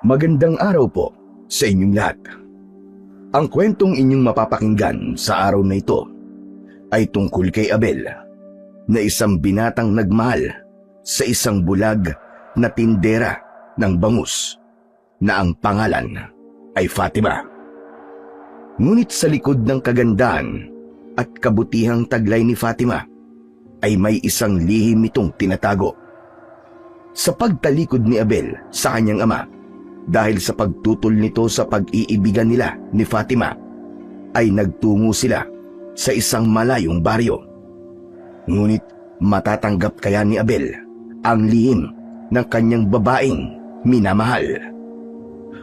Magandang araw po sa inyong lahat. Ang kwentong inyong mapapakinggan sa araw na ito ay tungkol kay Abel, na isang binatang nagmahal sa isang bulag na tindera ng bangus na ang pangalan ay Fatima. Ngunit sa likod ng kagandahan at kabutihang taglay ni Fatima ay may isang lihim itong tinatago. Sa pagtalikod ni Abel sa kanyang ama, dahil sa pagtutol nito sa pag-iibigan nila ni Fatima, ay nagtungo sila sa isang malayong baryo. Ngunit matatanggap kaya ni Abel ang lihim ng kanyang babaeng minamahal?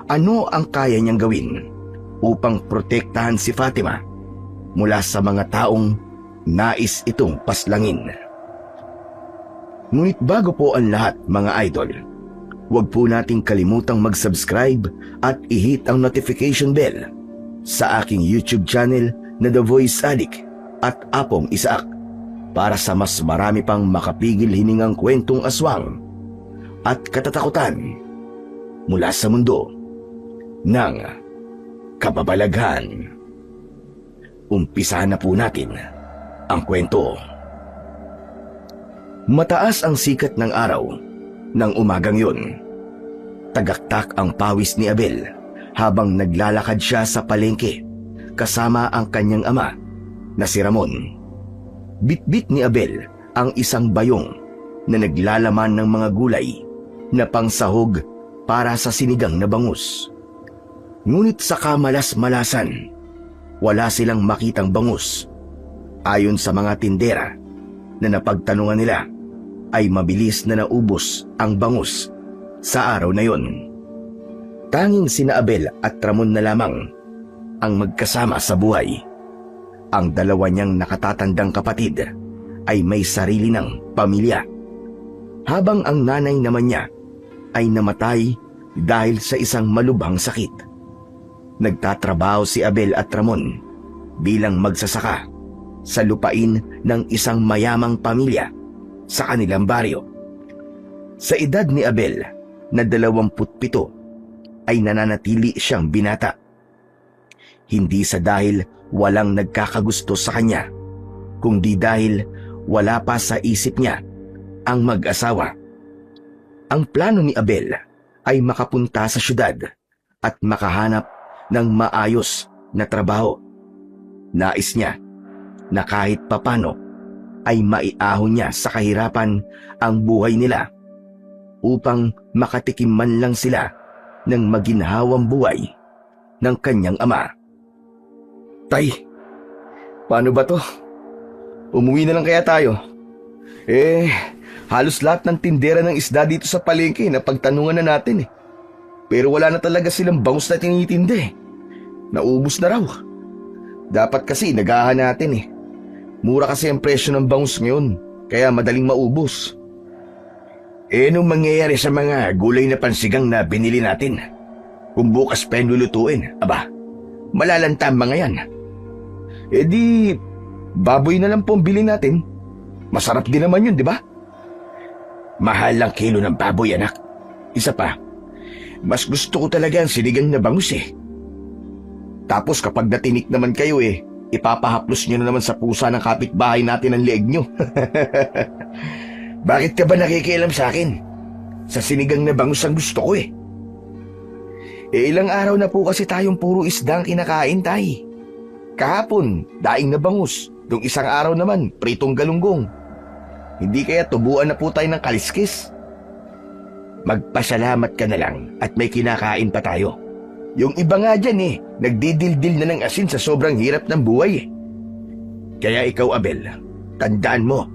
Ano ang kaya niyang gawin upang protektahan si Fatima mula sa mga taong nais itong paslangin? Ngunit bago po ang lahat, mga idol, huwag po nating kalimutang mag-subscribe at i-hit ang notification bell sa aking YouTube channel na The Voice Addict at Apong Isaak para sa mas marami pang makapigil hiningang kwentong aswang at katatakutan mula sa mundo ng kababalaghan. Umpisahan na po natin ang kwento. Mataas ang sikat ng araw ng umagang yun. Tagaktak ang pawis ni Abel habang naglalakad siya sa palengke kasama ang kanyang ama na si Ramon. Bitbit ni Abel ang isang bayong na naglalaman ng mga gulay na pangsahog para sa sinigang na bangus. Ngunit sa kamalas-malasan, wala silang makitang bangus. Ayon sa mga tindera na napagtanungan nila, ay mabilis na naubos ang bangus sa araw na yon. Tanging sina Abel at Ramon na lamang ang magkasama sa buhay. Ang dalawa niyang nakatatandang kapatid ay may sarili ng pamilya, habang ang nanay naman niya ay namatay dahil sa isang malubhang sakit. Nagtatrabaho si Abel at Ramon bilang magsasaka sa lupain ng isang mayamang pamilya sa kanilang baryo. Sa edad ni Abel na 27 ay nananatili siyang binata. Hindi sa dahil walang nagkakagusto sa kanya, kundi dahil wala pa sa isip niya ang mag-asawa. Ang plano ni Abel ay makapunta sa syudad at makahanap ng maayos na trabaho. Nais niya na kahit papano ay maiahon niya sa kahirapan ang buhay nila upang makatikim man lang sila ng maginhawang buhay ng kanyang ama. Tay, paano ba to? Umuwi na lang kaya tayo? Halos lahat ng tindera ng isda dito sa palengke na pagtanungan na natin. Pero wala na talaga silang bangus na tinitindi. Naubos na raw. Dapat kasi nagahan natin. Mura kasi ang presyo ng bangus ngayon, kaya madaling maubos. Anong mangyayari sa mga gulay na pansigang na binili natin? Kung bukas pa yung lulutuin, malalanta ang mga yan. Di, baboy na lang po ang bilhin natin. Masarap din naman yun, di ba? Mahal lang kilo ng baboy, anak. Isa pa, mas gusto ko talaga ang sinigang na bangus Tapos kapag natinik naman kayo ipapahaplos nyo na naman sa pusa ng kapitbahay natin ang leeg nyo. Bakit ka ba nakikialam sa akin? Sa sinigang na bangus ang gusto ko ilang araw na po kasi tayong puro isda ang kinakain, tay. Kahapon, daing na bangus. Yung isang araw naman, pritong galunggong. Hindi kaya tubuan na po tayo ng kaliskis? Magpasalamat ka na lang at may kinakain pa tayo. Yung iba nga dyan nagdidildil na ng asin sa sobrang hirap ng buhay Kaya ikaw, Abel, tandaan mo,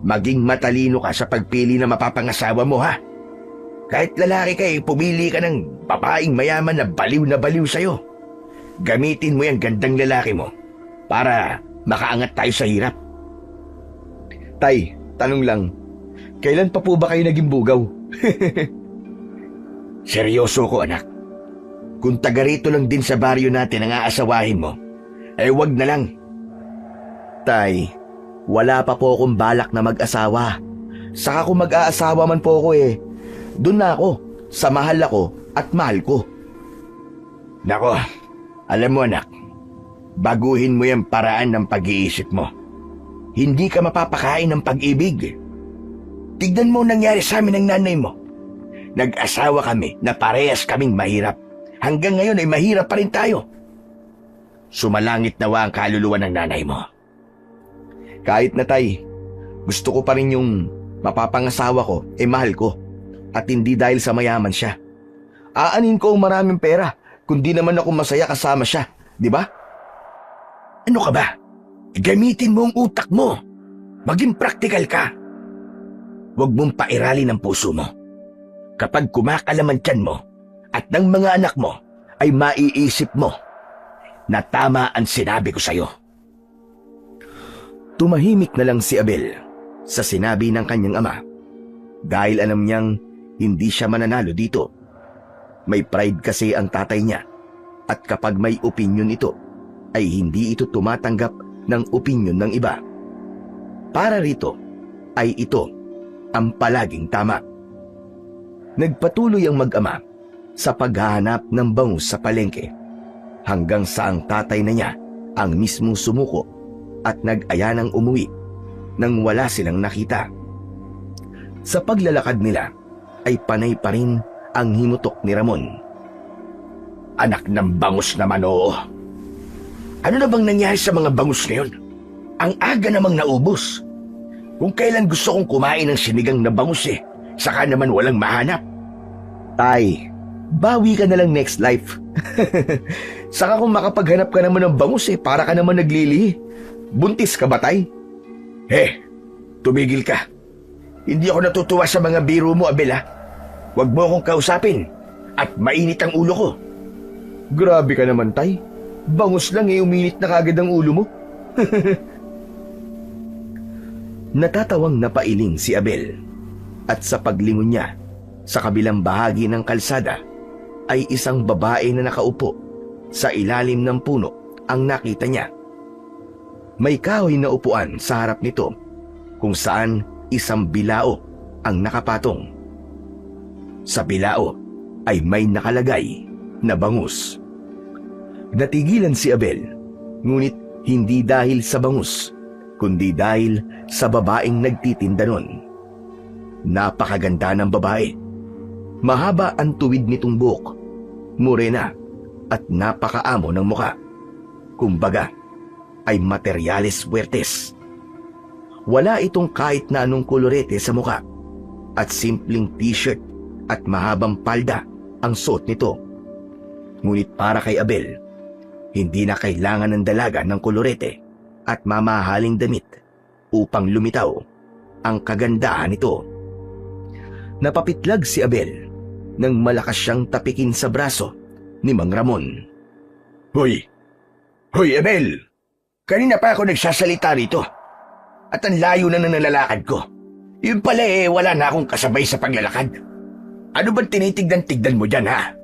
maging matalino ka sa pagpili na mapapangasawa mo, ha? Kahit lalaki ka pumili ka ng babaeng mayaman na baliw sa'yo. Gamitin mo yung gandang lalaki mo para makaangat tayo sa hirap. Tay, tanong lang, kailan pa po ba kayo naging bugaw? Seryoso ko, anak. Kung taga rito lang din sa baryo natin ang aasawahin mo, wag na lang. Tay, wala pa po akong balak na mag-asawa. Saka kung mag-aasawa man po ako doon na ako, sa mahal ako at mahal ko. Nako, alam mo anak, baguhin mo yung paraan ng pag-iisip mo. Hindi ka mapapakain ng pag-ibig. Tignan mo ang nangyari sa amin ng nanay mo. Nag-asawa kami na parehas kaming mahirap. Hanggang ngayon ay mahirap pa rin tayo. Sumalangit nawa ang kaluluwa ng nanay mo. Kahit na tay, gusto ko pa rin yung mapapangasawa ko mahal ko. At hindi dahil sa mayaman siya. Aanin ko ang maraming pera kung di naman ako masaya kasama siya, di ba? Ano ka ba? Gamitin mo ang utak mo. Maging praktikal ka. Huwag mong pairalin ang puso mo. Kapag kumakalaman tiyan mo at ng mga anak mo ay maiisip mo na tama ang sinabi ko sa'yo. Tumahimik na lang si Abel sa sinabi ng kanyang ama dahil alam niyang hindi siya mananalo dito. May pride kasi ang tatay niya at kapag may opinyon ito ay hindi ito tumatanggap ng opinyon ng iba. Para rito ay ito ang palaging tama. Nagpatuloy ang mag-ama sa paghahanap ng bangus sa palengke hanggang sa ang tatay na niya ang mismong sumuko at nag-aya ng umuwi nang wala silang nakita. Sa paglalakad nila ay panay pa rin ang himutok ni Ramon. Anak ng bangus naman, oo. Ano na bang nangyari sa mga bangus ngayon? Ang aga namang naubos. Kung kailan gusto kong kumain ng sinigang na bangus saka naman walang mahanap. Tay, bawi ka na lang next life. Saka kung makapaghanap ka naman ng bangus para ka naman naglilihi. Buntis ka ba, tay? Tumigil ka. Hindi ako natutuwa sa mga biro mo, Abel, ha? Huwag mo akong kausapin at mainit ang ulo ko. Grabe ka naman, tay. Bangus lang uminit na kagad ang ulo mo. Natatawang napailing si Abel at sa paglingon niya sa kabilang bahagi ng kalsada ay isang babae na nakaupo sa ilalim ng puno ang nakita niya. May kahoy na upuan sa harap nito kung saan isang bilao ang nakapatong. Sa bilao ay may nakalagay na bangus. Natigilan si Abel, ngunit hindi dahil sa bangus, kundi dahil sa babaeng nagtitinda nun. Napakaganda ng babae. Mahaba ang tuwid nitong buhok, morena at napakaamo ng muka. Kumbaga, ay materyales puwertes. Wala itong kahit na anong kolorete sa muka at simpleng t-shirt at mahabang palda ang suot nito. Ngunit para kay Abel, hindi na kailangan ng dalaga ng kolorete at mamahaling damit upang lumitaw ang kagandahan nito. Napapitlag si Abel nang malakas siyang tapikin sa braso ni Mang Ramon. Hoy! Hoy, Abel! Kanina pa ako nagsasalita rito at ang layo na ng nalalakad ko. Yun pala wala na akong kasabay sa paglalakad. Ano bang tinitigdan-tigdan mo dyan, ha?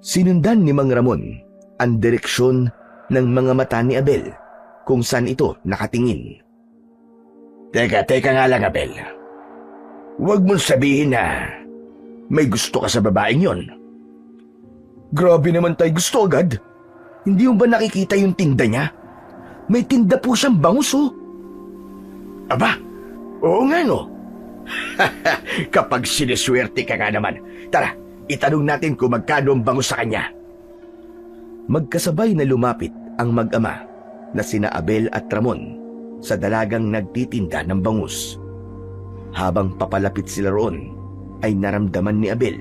Sinundan ni Mang Ramon ang direksyon ng mga mata ni Abel kung saan ito nakatingin. Teka nga lang, Abel. Huwag mong sabihin na may gusto ka sa babaeng yon. Grabe naman tayo, gusto agad. Hindi mo ba nakikita yung tinda niya? May tinda po siyang bangus, oh. Aba, oo nga no. Kapag siniswerte ka nga naman. Tara, itanong natin kung magkano ang bangus sa kanya. Magkasabay na lumapit ang mag-ama na sina Abel at Ramon sa dalagang nagtitinda ng bangus. Habang papalapit sila roon, ay naramdaman ni Abel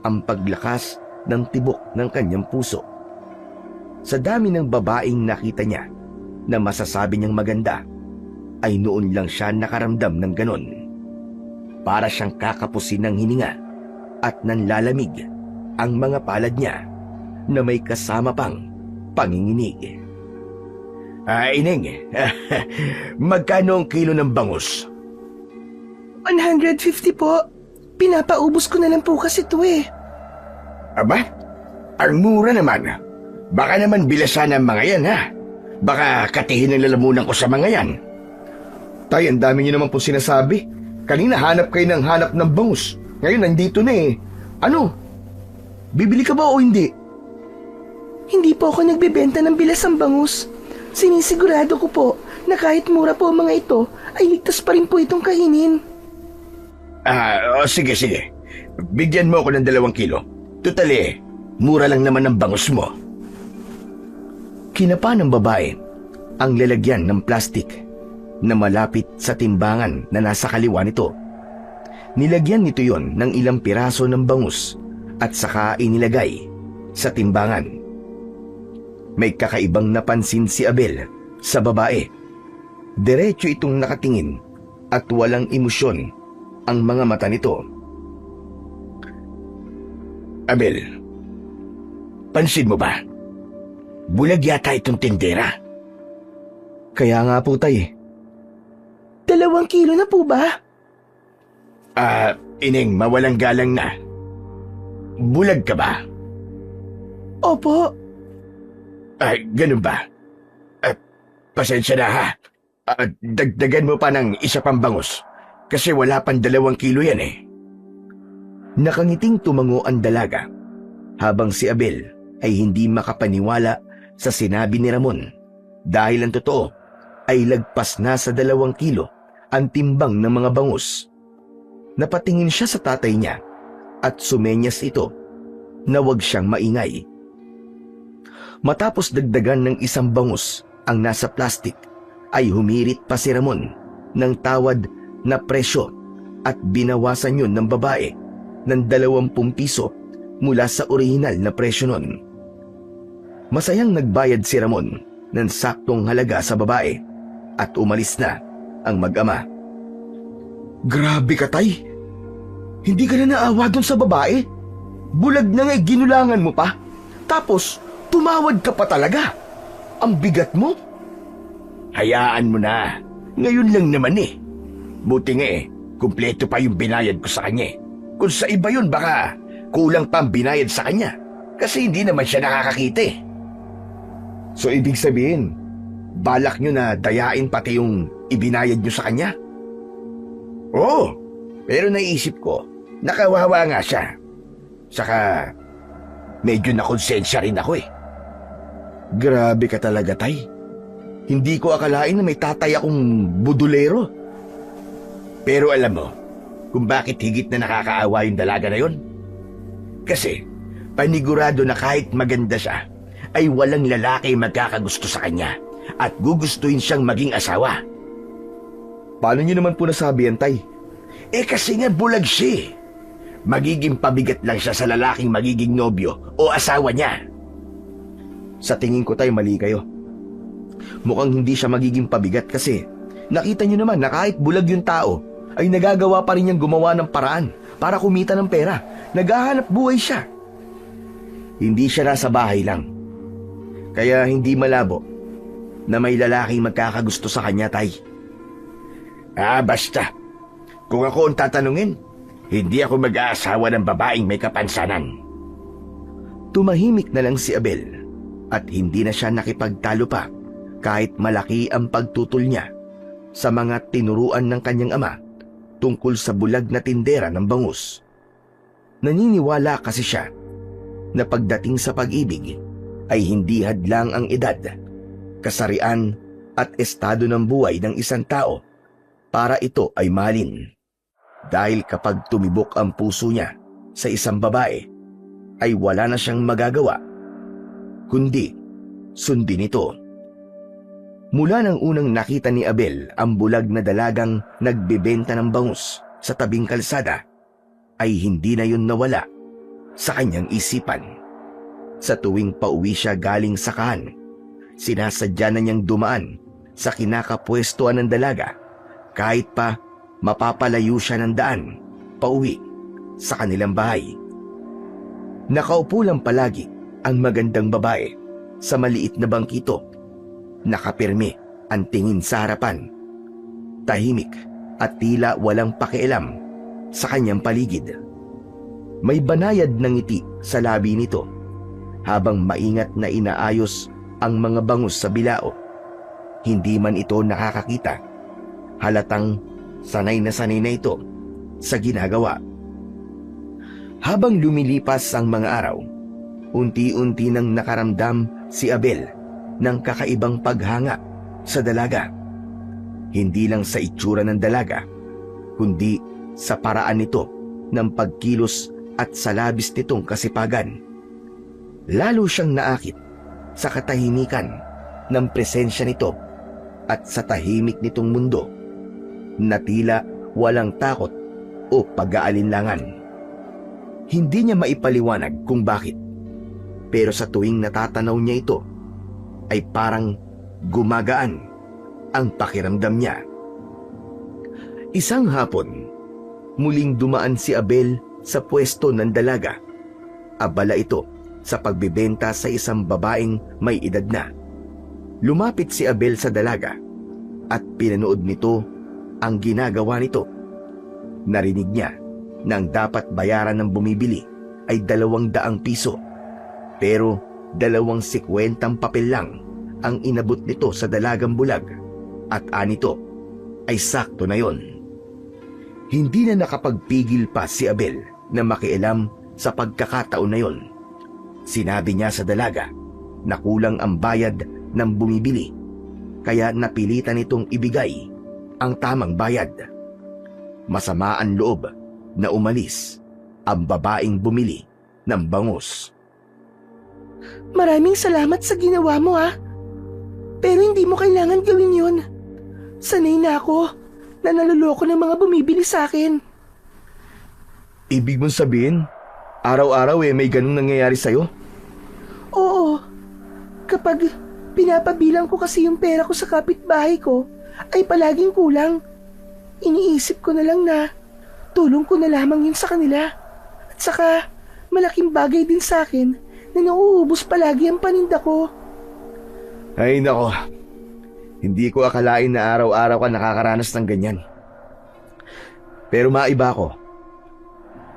ang paglakas ng tibok ng kanyang puso. Sa dami ng babaeng nakita niya na masasabi niyang maganda, ay noon lang siya nakaramdam ng ganon. Para siyang kakapusin ng hininga at nanlalamig ang mga palad niya na may kasama pang panginginig. Ineng, magkano ang kilo ng bangus? 150 po. Pinapaubos ko na lang po kasi ito Aba, ang mura naman. Baka naman bilasan ang mga yan, ha? Baka katihin ang lalamunan ko sa mga yan. Tay, ang dami niyo naman po sinasabi. Kanina hanap kayo ng hanap ng bangus. Ngayon nandito na Ano? Bibili ka ba o hindi? Hindi po ako nagbebenta ng bilasang bangus. Sinisigurado ko po na kahit mura po ang mga ito, ay ligtas pa rin po itong kainin. Sige. Bigyan mo ako ng 2 kilo. Tutali, mura lang naman ang bangus mo. Kinapa ng babae ang lalagyan ng plastik na malapit sa timbangan na nasa kaliwa nito. Nilagyan nito yon ng ilang piraso ng bangus at saka inilagay sa timbangan. May kakaibang napansin si Abel sa babae. Diretso itong nakatingin at walang emosyon ang mga mata nito. Abel, pansin mo ba? Bulag yata itong tindera. Kaya nga po, tay. 2 kilo na po ba? Ining, mawalang galang na. Bulag ka ba? Opo. Ganun ba? Pasensya na ha. Dagdagan mo pa ng isa pang bangus. Kasi wala pang 2 kilo yan eh. Nakangiting tumango ang dalaga habang si Abel ay hindi makapaniwala sa sinabi ni Ramon dahil ang totoo ay lagpas na sa 2 kilo ang timbang ng mga bangus. Napatingin siya sa tatay niya at sumenyas ito na huwag siyang maingay. Matapos dagdagan ng 1 bangus ang nasa plastik ay humirit pa si Ramon ng tawad na presyo at binawasan yun ng babae ng 20 piso mula sa orihinal na presyo nun. Masayang nagbayad si Ramon ng saktong halaga sa babae at umalis na ang mag-ama. Grabe ka, tay. Hindi ka na naawa dun sa babae? Bulag na nga'y ginulangan mo pa. Tapos, tumawad ka pa talaga. Ang bigat mo. Hayaan mo na. Ngayon lang naman eh. Buti nga kumpleto pa yung binayad ko sa kanya. Kung sa iba yun, baka kulang pa ang binayad sa kanya. Kasi hindi naman siya nakakakita eh. So, ibig sabihin, balak nyo na dayain pati yung ibinayad nyo sa kanya? Oo, pero naisip ko, nakawawa nga siya. Saka, medyo nakonsensya rin ako eh. Grabe ka talaga, tay. Hindi ko akalain na may tatay akong budulero. Pero alam mo, kung bakit higit na nakakaawa yung dalaga na yon? Kasi, panigurado na kahit maganda siya, ay walang lalaki magkakagusto sa kanya at gugustuhin siyang maging asawa. Paano niyo naman po nasabi yan, tay? Kasi nga bulag siya. Magiging pabigat lang siya sa lalaking magiging nobyo o asawa niya. Sa tingin ko, tay, mali kayo. Mukhang hindi siya magiging pabigat kasi nakita niyo naman na kahit bulag yung tao, ay nagagawa pa rin niyang gumawa ng paraan para kumita ng pera. Naghahanap buhay siya. Hindi siya nasa bahay lang. Kaya hindi malabo na may lalaking magkakagusto sa kanya, tay. Basta. Kung ako ang tatanungin, hindi ako mag-aasawa ng babaeng may kapansanan. Tumahimik na lang si Abel at hindi na siya nakipagtalo pa kahit malaki ang pagtutol niya sa mga tinuruan ng kanyang ama tungkol sa bulag na tindera ng bangus. Naniniwala kasi siya na pagdating sa pag-ibig ay hindi hadlang ang edad, kasarian at estado ng buhay ng isang tao para ito ay mahalin. Dahil kapag tumibok ang puso niya sa isang babae, ay wala na siyang magagawa, kundi sundin ito. Mula nang unang nakita ni Abel ang bulag na dalagang nagbebenta ng bangus sa tabing kalsada, ay hindi na yun nawala sa kanyang isipan. Sa tuwing pauwi siya galing sakahan, sinasadya na niyang dumaan sa kinakapwestuhan ng dalaga kahit pa mapapalayo siya ng daan pauwi sa kanilang bahay. Nakaupo lang palagi ang magandang babae sa maliit na bangkito. Nakapirmi ang tingin sa harapan. Tahimik at tila walang pakialam sa kanyang paligid. May banayad na ngiti sa labi nito habang maingat na inaayos ang mga bangus sa bilao. Hindi man ito nakakakita, halatang sanay na ito sa ginagawa. Habang lumilipas ang mga araw, unti-unti nang nakaramdam si Abel ng kakaibang paghanga sa dalaga. Hindi lang sa itsura ng dalaga, kundi sa paraan nito ng pagkilos at sa labis nitong kasipagan. Lalo siyang naakit sa katahimikan ng presensya nito at sa tahimik nitong mundo na tila walang takot o pag-aalinlangan. Hindi niya maipaliwanag kung bakit, pero sa tuwing natatanaw niya ito, ay parang gumagaan ang pakiramdam niya. Isang hapon, muling dumaan si Abel sa pwesto ng dalaga. Abala ito sa pagbebenta sa isang babaeng may edad na. Lumapit si Abel sa dalaga at pinanood nito ang ginagawa nito. Narinig niya na ang dapat bayaran ng bumibili ay 200 piso, pero 2.50 papel lang ang inabot nito sa dalagang bulag at anito ay sakto na yon. Hindi na nakapagpigil pa si Abel na makialam sa pagkakataon na yon. Sinabi niya sa dalaga na kulang ang bayad ng bumibili, kaya napilitan itong ibigay ang tamang bayad. Masama ang loob na umalis ang babaeng bumili ng bangus. Maraming salamat sa ginawa mo, ha? Pero hindi mo kailangan gawin yun. Sanay na ako na naluloko ng mga bumibili sa akin. Ibig mong sabihin, araw-araw may ganung nangyayari sa'yo? Oo. Kapag pinapabilang ko kasi yung pera ko sa kapitbahay ko, ay palaging kulang. Iniisip ko na lang na tulong ko na lamang yun sa kanila. At saka, malaking bagay din sa akin na nauubos palagi ang paninda ko. Ay nako, hindi ko akalain na araw-araw ka nakakaranas ng ganyan. Pero maiba ko.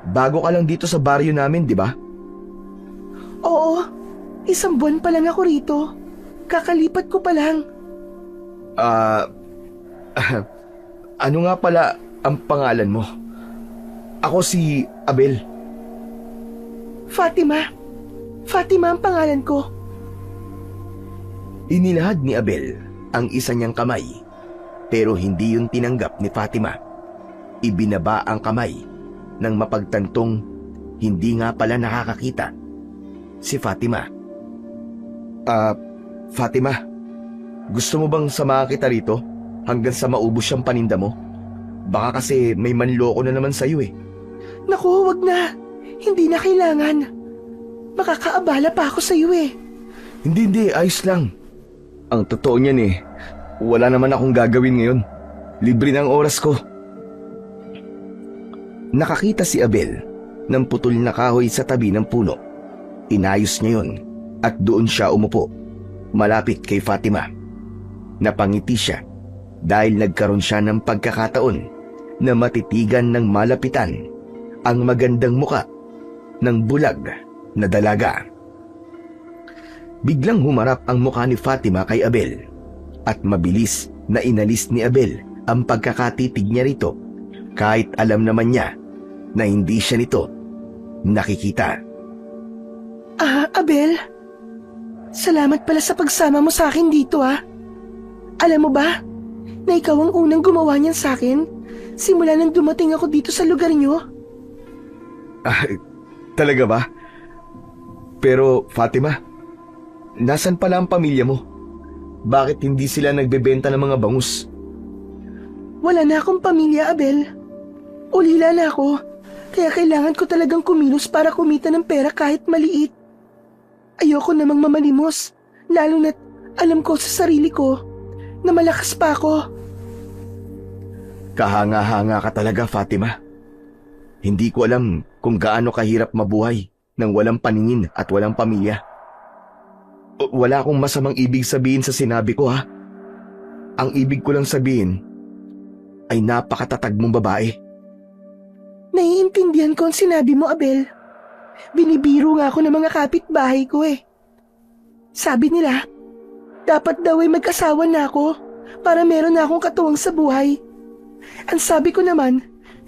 Bago ka lang dito sa baryo namin, di ba? Oo, 1 buwan pa lang ako rito. Kakalipat ko pa lang. Ano nga pala ang pangalan mo? Ako si Abel. Fatima. Fatima ang pangalan ko. Inilahad ni Abel ang isa niyang kamay, pero hindi yun tinanggap ni Fatima. Ibinaba ang kamay nang mapagtantong hindi nga pala nakakakita si Fatima. Fatima, gusto mo bang samahan kita rito hanggang sa maubos siyang paninda mo? Baka kasi may manloko na naman sa'yo eh. Naku, wag na. Hindi na kailangan. Makakaabala pa ako sa iyo eh. Hindi, ayos lang. Ang totoo niyan eh, wala naman akong gagawin ngayon. Libre na ang oras ko. Nakakita si Abel ng putol na kahoy sa tabi ng puno. Inayos niya yun at doon siya umupo, malapit kay Fatima. Napangiti siya dahil nagkaroon siya ng pagkakataon na matitigan ng malapitan ang magandang muka ng bulag na dalaga. Biglang humarap ang mukha ni Fatima kay Abel at mabilis na inalis ni Abel ang pagkakatitig niya rito kahit alam naman niya na hindi siya nito nakikita. Abel, salamat pala sa pagsama mo sa akin dito, ha. Alam mo ba na ikaw ang unang gumawa niyan sa akin simula nang dumating ako dito sa lugar niyo? Talaga ba? Pero Fatima, nasan pala ang pamilya mo? Bakit hindi sila nagbebenta ng mga bangus? Wala na akong pamilya, Abel. Ulila na ako, kaya kailangan ko talagang kumilos para kumita ng pera kahit maliit. Ayoko namang mamalimos, lalo na't alam ko sa sarili ko na malakas pa ako. Kahanga-hanga ka talaga, Fatima. Hindi ko alam kung gaano kahirap mabuhay nang walang paningin at walang pamilya. Wala akong masamang ibig sabihin sa sinabi ko, ha. Ang ibig ko lang sabihin ay napakatatag mong babae. Naiintindihan ko ang sinabi mo, Abel. Binibiro nga ako ng mga kapitbahay ko eh. Sabi nila, dapat daw ay mag-asawa na ako para meron na akong katuwang sa buhay. Ang sabi ko naman,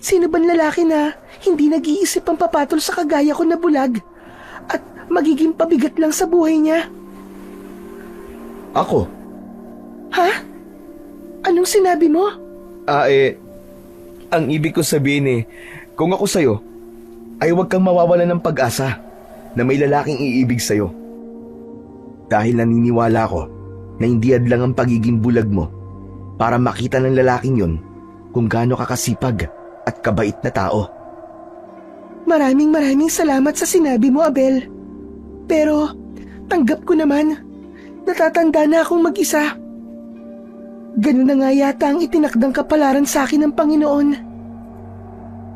Sino bang lalaki na hindi nag-iisip ang papatol sa kagaya ko na bulag at magiging pabigat lang sa buhay niya? Ako? Ha? Anong sinabi mo? Ang ibig ko sabihin kung ako sa'yo, ay huwag kang mawawalan ng pag-asa na may lalaking iibig sa'yo. Dahil naniniwala ko na hindi hadlang ang pagiging bulag mo para makita ng lalaking yon kung gaano ka kasipag at kabait na tao. Maraming salamat sa sinabi mo, Abel. Pero tanggap ko naman, natatanda na akong mag-isa. Ganun na nga yata ang itinakdang kapalaran sa akin ng Panginoon.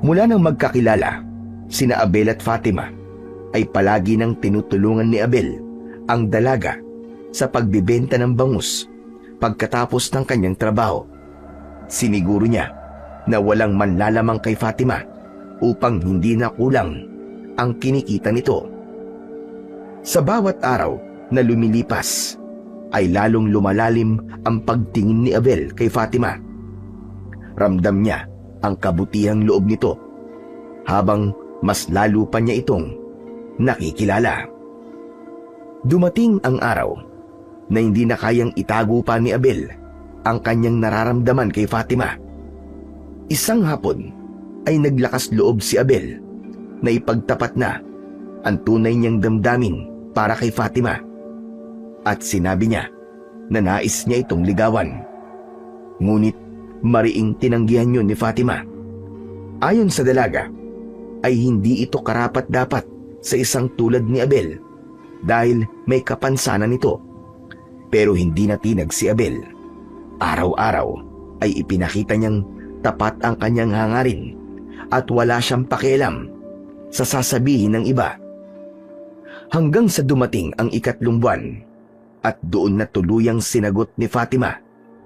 Mula nang magkakilala, sina Abel at Fatima ay palagi nang tinutulungan ni Abel ang dalaga sa pagbibenta ng bangus pagkatapos ng kanyang trabaho. Siniguro niya na walang manlalamang kay Fatima upang hindi na kulang ang kinikita nito. Sa bawat araw na lumilipas ay lalong lumalalim ang pagtingin ni Abel kay Fatima. Ramdam niya ang kabutihang loob nito habang mas lalo pa niya itong nakikilala. Dumating ang araw na hindi na kayang itago pa ni Abel ang kanyang nararamdaman kay Fatima. Isang hapon ay naglakas loob si Abel na ipagtapat na ang tunay niyang damdamin para kay Fatima at sinabi niya na nais niya itong ligawan. Ngunit mariing tinanggihan yun ni Fatima. Ayon sa dalaga ay hindi ito karapat-dapat sa isang tulad ni Abel dahil may kapansanan ito. Pero hindi natinag si Abel. Araw-araw ay ipinakita niyang tapat ang kanyang hangarin at wala siyang pakialam sa sasabihin ng iba. Hanggang sa dumating ang 3 buwan at doon na tuluyang sinagot ni Fatima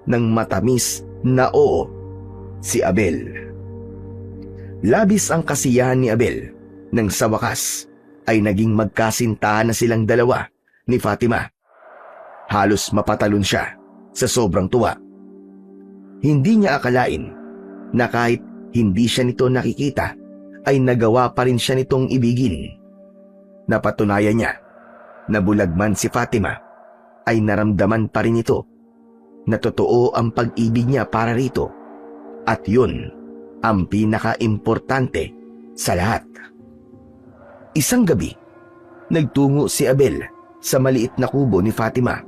ng matamis na oo si Abel. Labis ang kasiyahan ni Abel nang sa wakas ay naging magkasintahan na silang dalawa ni Fatima. Halos mapatalon siya sa sobrang tuwa. Hindi niya akalain na kahit hindi siya nito nakikita ay nagawa pa rin siya nitong ibigin. Napatunayan niya na bulag man si Fatima ay naramdaman pa rin ito na totoo ang pag-ibig niya para rito at yun ang pinaka-importante sa lahat. Isang gabi, nagtungo si Abel sa maliit na kubo ni Fatima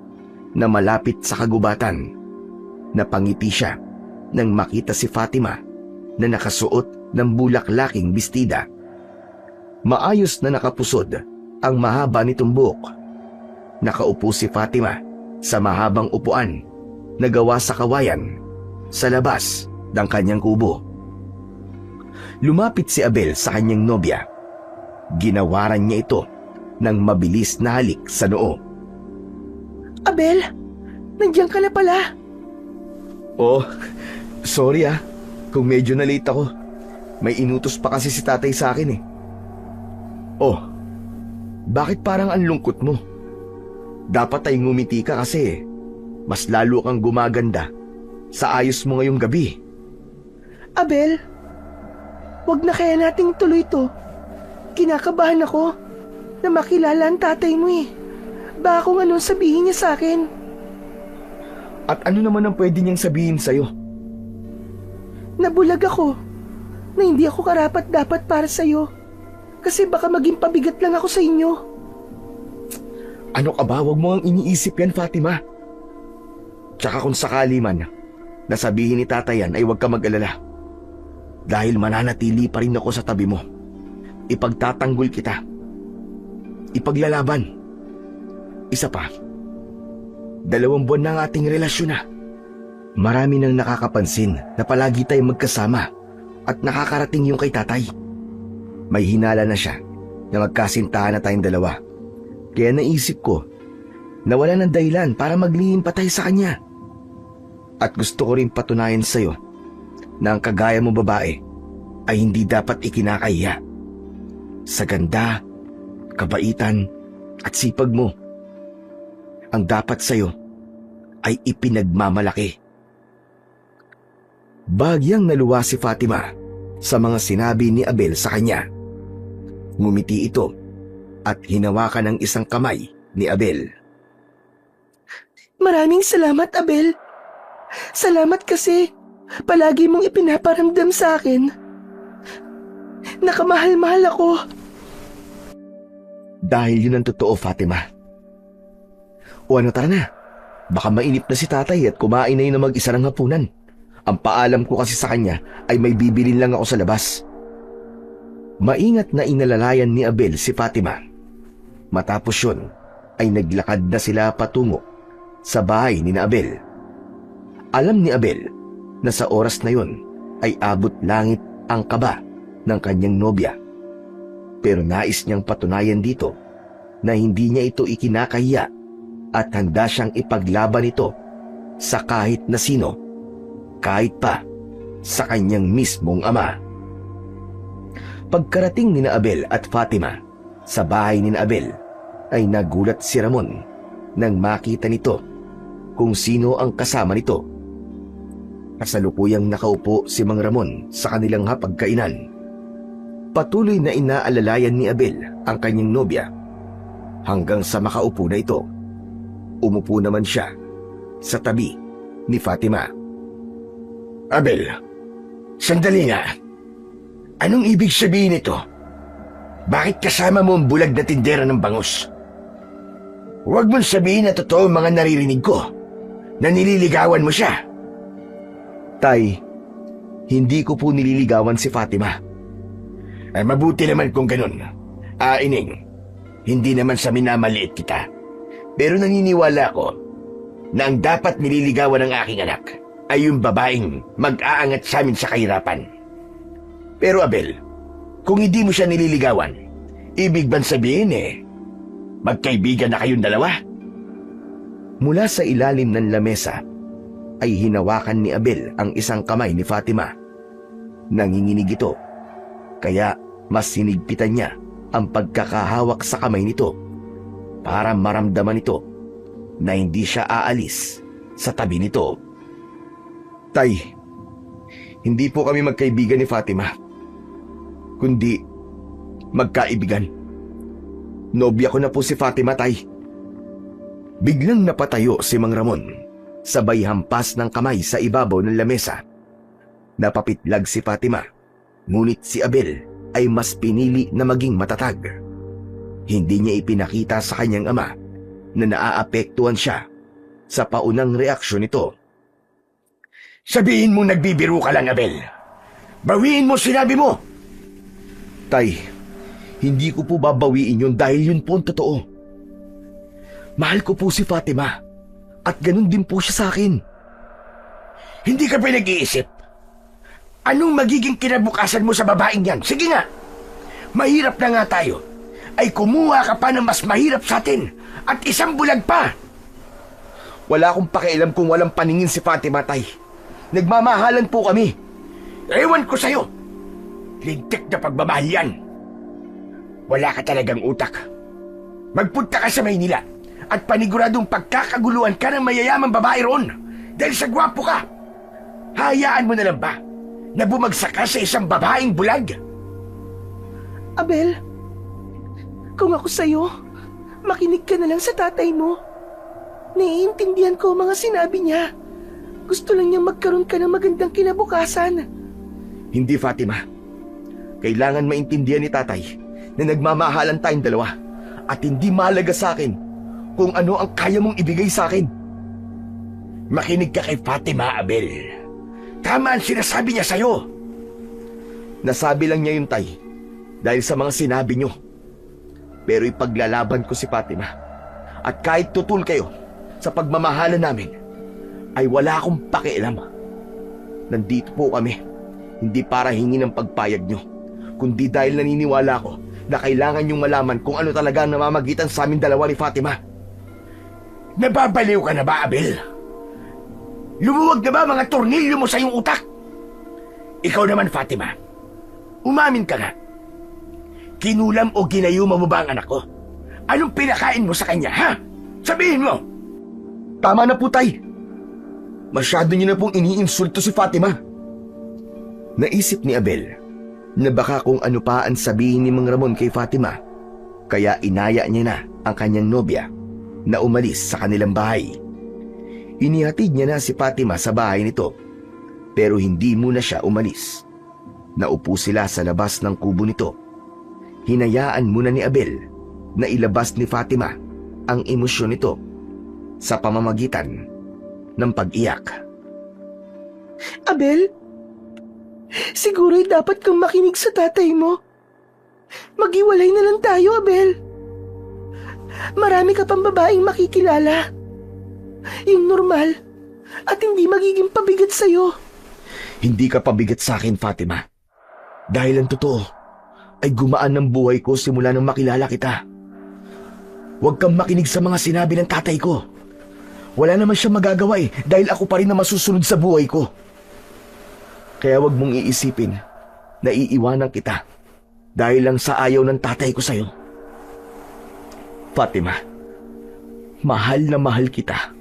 na malapit sa kagubatan. Napangiti siya nang makita si Fatima na nakasuot ng bulaklaking bestida. Maayos na nakapusod ang mahaba nitong buhok. Nakaupo si Fatima sa mahabang upuan na gawa sa kawayan sa labas ng kanyang kubo. Lumapit si Abel sa kanyang nobya. Ginawaran niya ito ng mabilis na halik sa noo. Abel, nandiyan ka na pala. Oh, sorry kung medyo na-late ako. May inutos pa kasi si tatay sa akin Oh, bakit parang ang lungkot mo? Dapat ay ngumiti ka kasi mas lalo kang gumaganda sa ayos mo ngayong gabi. Abel, wag na kaya nating tuloy to. Kinakabahan ako na makilala ang tatay mo Baka kung anong sabihin niya sa akin. At ano naman ang pwede niyang sabihin sa'yo? Nabulag ako na hindi ako karapat-dapat para sa'yo. Kasi baka maging pabigat lang ako sa inyo. Ano ka ba? Huwag mo ang iniisip yan, Fatima. Tsaka kung sakali man na sabihin ni tatay yan ay huwag ka mag-alala. Dahil mananatili pa rin ako sa tabi mo. Ipagtatanggol kita. Ipaglalaban. Isa pa, 2 buwan na ang ating relasyon na. Marami nang nakakapansin na palagi tayong magkasama at nakakarating yung kay tatay. May hinala na siya na magkasintahan na tayong dalawa. Kaya naisip ko na wala ng dahilan para maglihim pa tayo sa kanya. At gusto ko rin patunayan sa'yo na ang kagaya mo babae ay hindi dapat ikinakahiya. Sa ganda, kabaitan at sipag mo, ang dapat sa'yo ay ipinagmamalaki. Bahagyang naluwa si Fatima sa mga sinabi ni Abel sa kanya. Ngumiti ito at hinawakan ang isang kamay ni Abel. Maraming salamat, Abel. Salamat kasi palagi mong ipinaparamdam sa akin. Nakamahal-mahal ako. Dahil yun ang totoo, Fatima. O ano, tara na. Baka mainip na si tatay at kumain na yun na mag-isa ng hapunan. Ang paalam ko kasi sa kanya ay may bibilin lang ako sa labas. Maingat na inalalayan ni Abel si Fatima. Matapos yun, ay naglakad na sila patungo sa bahay ni na Abel. Alam ni Abel na sa oras na yun ay abot langit ang kaba ng kanyang nobya. Pero nais niyang patunayan dito na hindi niya ito ikinakahiya at handa siyang ipaglaban ito sa kahit na sino, kahit pa sa kanyang mismong ama. Pagkarating ni na Abel at Fatima sa bahay ni na Abel, ay nagulat si Ramon nang makita nito kung sino ang kasama nito. Kasalukuyang nakaupo si Mang Ramon sa kanilang hapagkainan. Patuloy na inaalalayan ni Abel ang kanyang nobya hanggang sa makaupo na ito. Umupo naman siya sa tabi ni Fatima. Abel, sandali nga. Anong ibig sabihin nito? Bakit kasama mo ang bulag na tindera ng bangus? Huwag mong sabihin na totoo ang mga naririnig ko, na nililigawan mo siya. Tay, hindi ko po nililigawan si Fatima. Ay mabuti naman kung ganun. Ining, hindi naman sa minamaliit kita. Pero naniniwala ako na ang dapat nililigawan ng aking anak ay yung babaeng mag-aangat sa amin sa kahirapan. Pero Abel, kung hindi mo siya nililigawan, ibig bang sabihin magkaibigan na kayong dalawa? Mula sa ilalim ng lamesa ay hinawakan ni Abel ang isang kamay ni Fatima. Nanginginig ito, kaya mas sinigpitan niya ang pagkakahawak sa kamay nito para maramdaman ito na hindi siya aalis sa tabi nito. Tay, hindi po kami magkaibigan ni Fatima, kundi magkaibigan. Nobya ko na po si Fatima, tay. Biglang napatayo si Mang Ramon, sabay hampas ng kamay sa ibabaw ng lamesa. Napapitlag si Fatima, ngunit si Abel ay mas pinili na maging matatag. Hindi niya ipinakita sa kanyang ama na naaapektuhan siya sa paunang reaksyon nito. Sabihin mo nagbibiro ka lang, Abel. Bawiin mo sinabi mo. Tay, hindi ko po babawiin yun dahil yun po ang totoo. Mahal ko po si Fatima at ganun din po siya sa akin. Hindi ka pinag-iisip. Anong magiging kinabukasan mo sa babaeng yan? Sige nga, mahirap na nga tayo. Ay kumuha ka pa ng mas mahirap sa atin at isang bulag pa. Wala akong pakialam kung walang paningin si Fatima, tay. Nagmamahalan po kami. Ewan ko sa'yo. Lintik na pagmamahal yan. Wala ka talagang utak. Magpunta ka sa Maynila at paniguradong pagkakaguluhan ka ng mayayamang babae roon dahil sa gwapo ka. Hayaan mo na lang ba na bumagsak ka sa isang babaeng bulag? Abel, kung ako sa'yo, makinig ka na lang sa tatay mo. Naiintindihan ko ang mga sinabi niya. Gusto lang niyang magkaroon ka ng magandang kinabukasan. Hindi, Fatima. Kailangan maintindihan ni tatay na nagmamahalan tayong dalawa at hindi mahalaga sa akin kung ano ang kaya mong ibigay sa akin. Makinig ka kay Fatima, Abel. Tama ang sinasabi niya sa'yo. Nasabi lang niya yun, tay, dahil sa mga sinabi niyo. Pero ipaglalaban ko si Fatima. At kahit tutul kayo sa pagmamahalan namin, ay wala akong pakialam. Nandito po kami, hindi para hingi ng pagpayag niyo, kundi dahil naniniwala ko na kailangan niyong malaman kung ano talaga ang namamagitan sa amin dalawa ni Fatima. Nababaliw ka na ba, Abel? Lumuwag na ba mga tornilyo mo sa iyong utak? Ikaw naman, Fatima, umamin ka nga. Kinulam o ginayuma mo ba ang anak ko? Anong pinakain mo sa kanya, ha? Sabihin mo! Tama na po, tay. Masyado niyo na pong iniinsulto si Fatima. Naisip ni Abel na baka kung ano pa ang sabihin ni Mang Ramon kay Fatima, kaya inaya niya na ang kanyang nobya na umalis sa kanilang bahay. Inihatid niya na si Fatima sa bahay nito, pero hindi muna siya umalis. Naupo sila sa labas ng kubo nito. Hinayaan muna ni Abel na ilabas ni Fatima ang emosyon nito sa pamamagitan ng pag-iyak. Abel, siguro'y dapat kang makinig sa tatay mo. Maghiwalay na lang tayo, Abel. Marami ka pang babaeng makikilala. Yung normal at hindi magiging pabigat sa'yo. Hindi ka pabigat sa akin, Fatima. Dahil ang totoo ay gumaan ng buhay ko simula nang makilala kita. Huwag kang makinig sa mga sinabi ng tatay ko. Wala naman siya magagawa dahil ako pa rin na masusunod sa buhay ko. Kaya huwag mong iisipin na iiwanan kita dahil lang sa ayaw ng tatay ko sa'yo. Fatima, mahal na mahal kita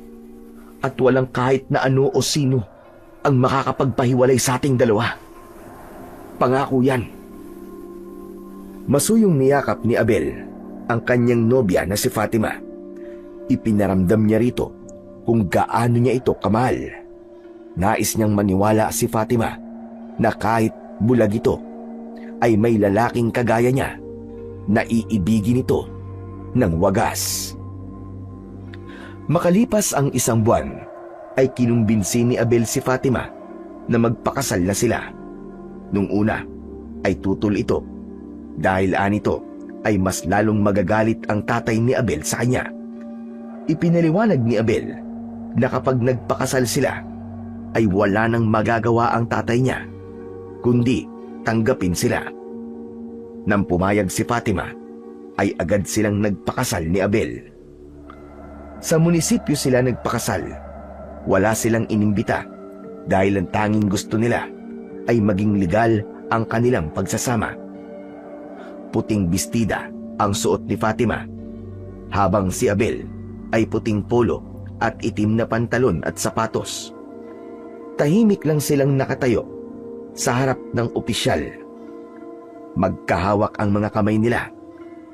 at walang kahit na ano o sino ang makakapagpahiwalay sa ating dalawa. Pangako yan. Masuyong niyakap ni Abel ang kanyang nobya na si Fatima. Ipinaramdam niya rito kung gaano niya ito kamahal. Nais niyang maniwala si Fatima na kahit bulag ito, ay may lalaking kagaya niya na iibigin ito ng wagas. Makalipas ang isang buwan, ay kinumbinsi ni Abel si Fatima na magpakasal na sila. Nung una, ay tutol ito dahil anito ay mas lalong magagalit ang tatay ni Abel sa kanya. Ipinaliwanag ni Abel na kapag nagpakasal sila, ay wala nang magagawa ang tatay niya, kundi tanggapin sila. Nang pumayag si Fatima, ay agad silang nagpakasal ni Abel. Sa munisipyo sila nagpakasal. Wala silang inimbita dahil ang tanging gusto nila ay maging legal ang kanilang pagsasama. Puting bestida ang suot ni Fatima, habang si Abel ay puting polo at itim na pantalon at sapatos. Tahimik lang silang nakatayo sa harap ng opisyal. Magkahawak ang mga kamay nila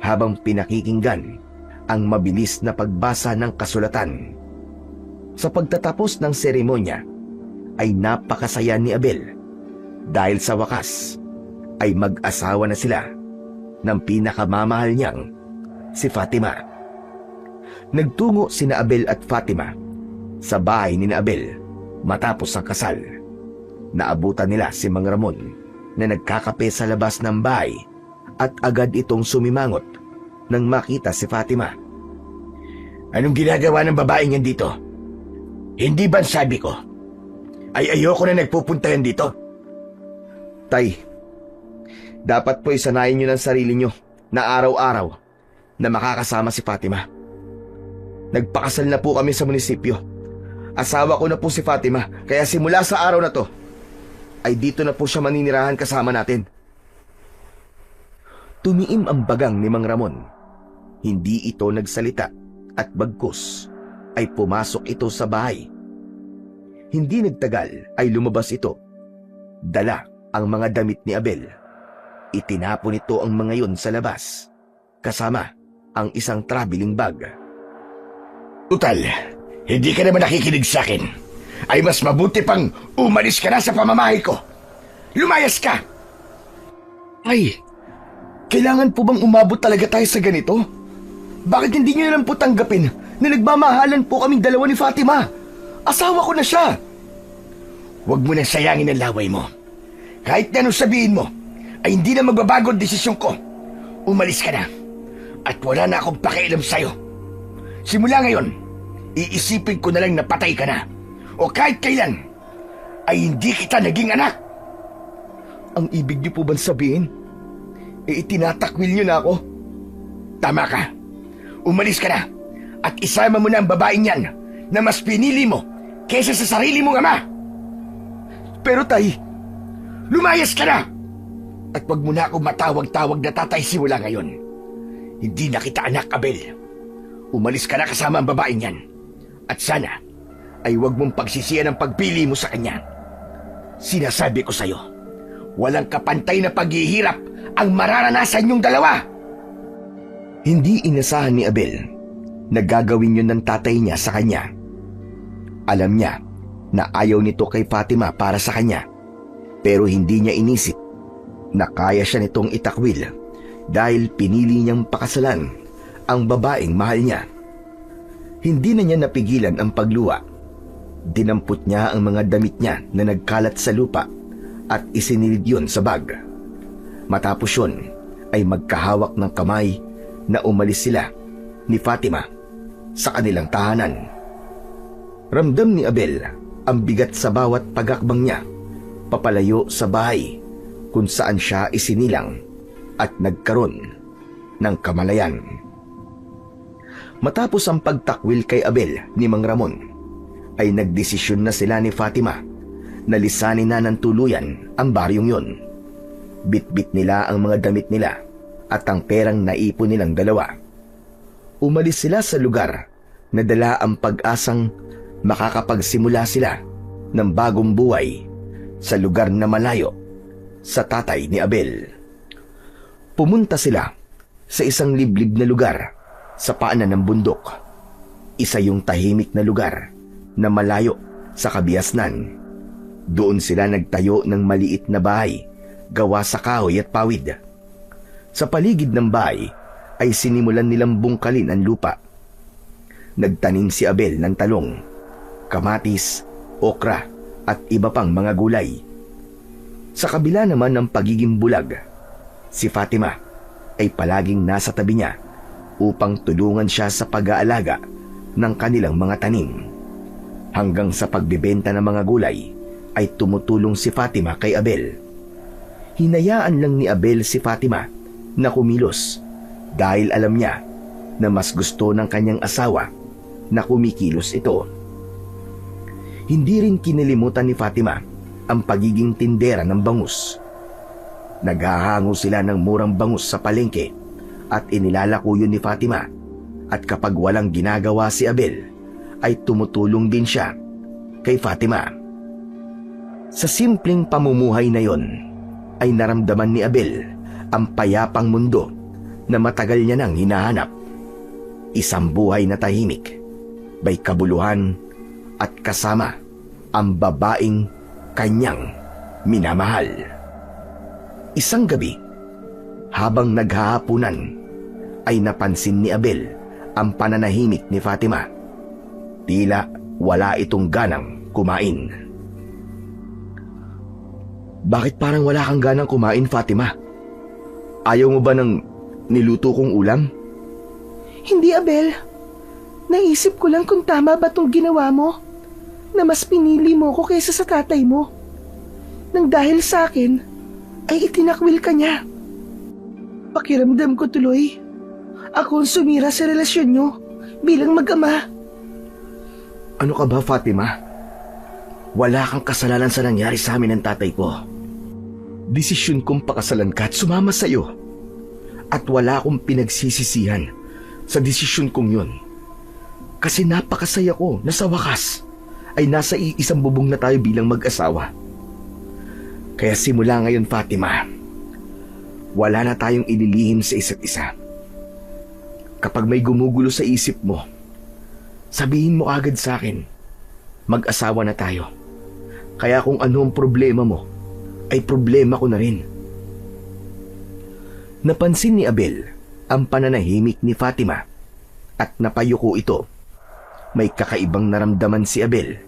habang pinakikinggan ang mabilis na pagbasa ng kasulatan. Sa pagtatapos ng seremonya ay napakasaya ni Abel dahil sa wakas ay mag-asawa na sila ng pinakamamahal niyang si Fatima. Nagtungo sina Abel at Fatima sa bahay ni Abel matapos ang kasal. Naabutan nila si Mang Ramon na nagkakape sa labas ng bahay at agad itong sumimangot nang makita si Fatima. Anong ginagawa ng babaeng yan dito? Hindi ba sabi ko ay ayoko na nagpupunta yan dito? Tay, dapat po isanayin niyo ng sarili niyo na araw-araw na makakasama si Fatima. Nagpakasal na po kami sa munisipyo. Asawa ko na po si Fatima, kaya simula sa araw na to, ay dito na po siya maninirahan kasama natin. Tumiim ang bagang ni Mang Ramon. Hindi ito nagsalita at bagkus ay pumasok ito sa bahay. Hindi nagtagal ay lumabas ito. Dala ang mga damit ni Abel. Itinapon nito ang mga yun sa labas, kasama ang isang traveling bag. Tutal, hindi ka naman nakikinig sa akin. Ay mas mabuti pang umalis ka na sa pamamahay ko. Lumayas ka! Ay, kailangan po bang umabot talaga tayo sa ganito? Bakit hindi niyo nalang po tanggapin na nagmamahalan po kaming dalawa ni Fatima? Asawa ko na siya! Huwag mo nang sayangin ang laway mo. Kahit na anong sabihin mo, ay hindi na magbabago ang desisyon ko. Umalis ka na. At wala na akong pakialam sa'yo. Simula ngayon, iisipin ko na lang na patay ka na. O kahit kailan, ay hindi kita naging anak. Ang ibig niyo po bang sabihin? Itinatakwil niyo na ako? Tama ka. Umalis ka na. At isama mo na ang babaeng yan na mas pinili mo kaysa sa sarili mong ama. Pero tay, lumayas ka na! At wag mo na akong matawag-tawag na tatay simula ngayon. Hindi na kita anak, Abel. Umalis ka na kasama ang babaeng yan. At sana, ay wag mong pagsisiyan ang pagpili mo sa kanya. Sinasabi ko sa'yo, Walang kapantay na paghihirap ang mararanasan niyong dalawa. Hindi inasahan ni Abel na gagawin yun ng tatay niya sa kanya. Alam niya na ayaw nito kay Fatima para sa kanya, pero hindi niya inisip na kaya siya nitong itakwil dahil pinili niyang pakasalan ang babaeng mahal niya. Hindi na niya napigilan ang pagluwa. Dinampot niya ang mga damit niya na nagkalat sa lupa at isinilid yun sa bag. Matapos yun ay magkahawak ng kamay na umalis sila ni Fatima sa kanilang tahanan. Ramdam ni Abel ang bigat sa bawat pagakbang niya papalayo sa bahay kung saan siya isinilang at nagkaroon ng kamalayan. Matapos ang pagtakwil kay Abel ni Mang Ramon, ay nagdesisyon na sila ni Fatima na lisanin na ng tuluyan ang baryong yon. Bitbit nila ang mga damit nila at ang perang naipon nilang dalawa. Umalis sila sa lugar na dala ang pag-asang makakapagsimula sila ng bagong buhay sa lugar na malayo sa tatay ni Abel. Pumunta sila sa isang liblib na lugar sa paanan ng bundok. Isa yung tahimik na lugar na malayo sa kabiasnan. Doon sila nagtayo ng maliit na bahay gawa sa kahoy at pawid. Sa paligid ng bahay ay sinimulan nilang bungkalin ang lupa. Nagtanim si Abel ng talong, kamatis, okra at iba pang mga gulay. Sa kabila naman ng pagiging bulag, si Fatima ay palaging nasa tabi niya upang tulungan siya sa pag-aalaga ng kanilang mga tanim. Hanggang sa pagbebenta ng mga gulay ay tumutulong si Fatima kay Abel. Hinayaan lang ni Abel si Fatima na kumilos dahil alam niya na mas gusto ng kanyang asawa na kumikilos ito. Hindi rin kinilimutan ni Fatima ang pagiging tindera ng bangus. Naghahango sila ng murang bangus sa palengke at inilalako yun ni Fatima, at kapag walang ginagawa si Abel ay tumutulong din siya kay Fatima. Sa simpleng pamumuhay na yon ay naramdaman ni Abel ang payapang mundo na matagal niya nang hinahanap. Isang buhay na tahimik, may kabuluhan at kasama ang babaeng kanyang minamahal. Isang gabi, habang naghahapunan, ay napansin ni Abel ang pananahimik ni Fatima. Tila wala itong ganang kumain. Bakit parang wala kang ganang kumain, Fatima? Ayaw mo ba ng niluto kong ulam? Hindi, Abel. Naisip ko lang kung tama ba tong ginawa mo, na mas pinili mo ko kaysa sa tatay mo. Nang dahil sa akin, ay itinakwil ka niya. Pakiramdam ko tuloy, ako ang sumira sa relasyon nyo bilang mag-ama. Ano ka ba, Fatima? Wala kang kasalanan sa nangyari sa amin ng tatay ko. Desisyon kong pakasalan ka at sumama sa'yo. At wala akong pinagsisisihan sa desisyon kong yun. Kasi napakasaya ko na sa wakas ay nasa iisang bubong na tayo bilang mag-asawa. Kaya simula ngayon, Fatima, wala na tayong ililihim sa isa't isa. Kapag may gumugulo sa isip mo, sabihin mo agad sa akin, mag-asawa na tayo. Kaya kung ano ang problema mo, ay problema ko na rin. Napansin ni Abel ang pananahimik ni Fatima at napayuko ito. May kakaibang naramdaman si Abel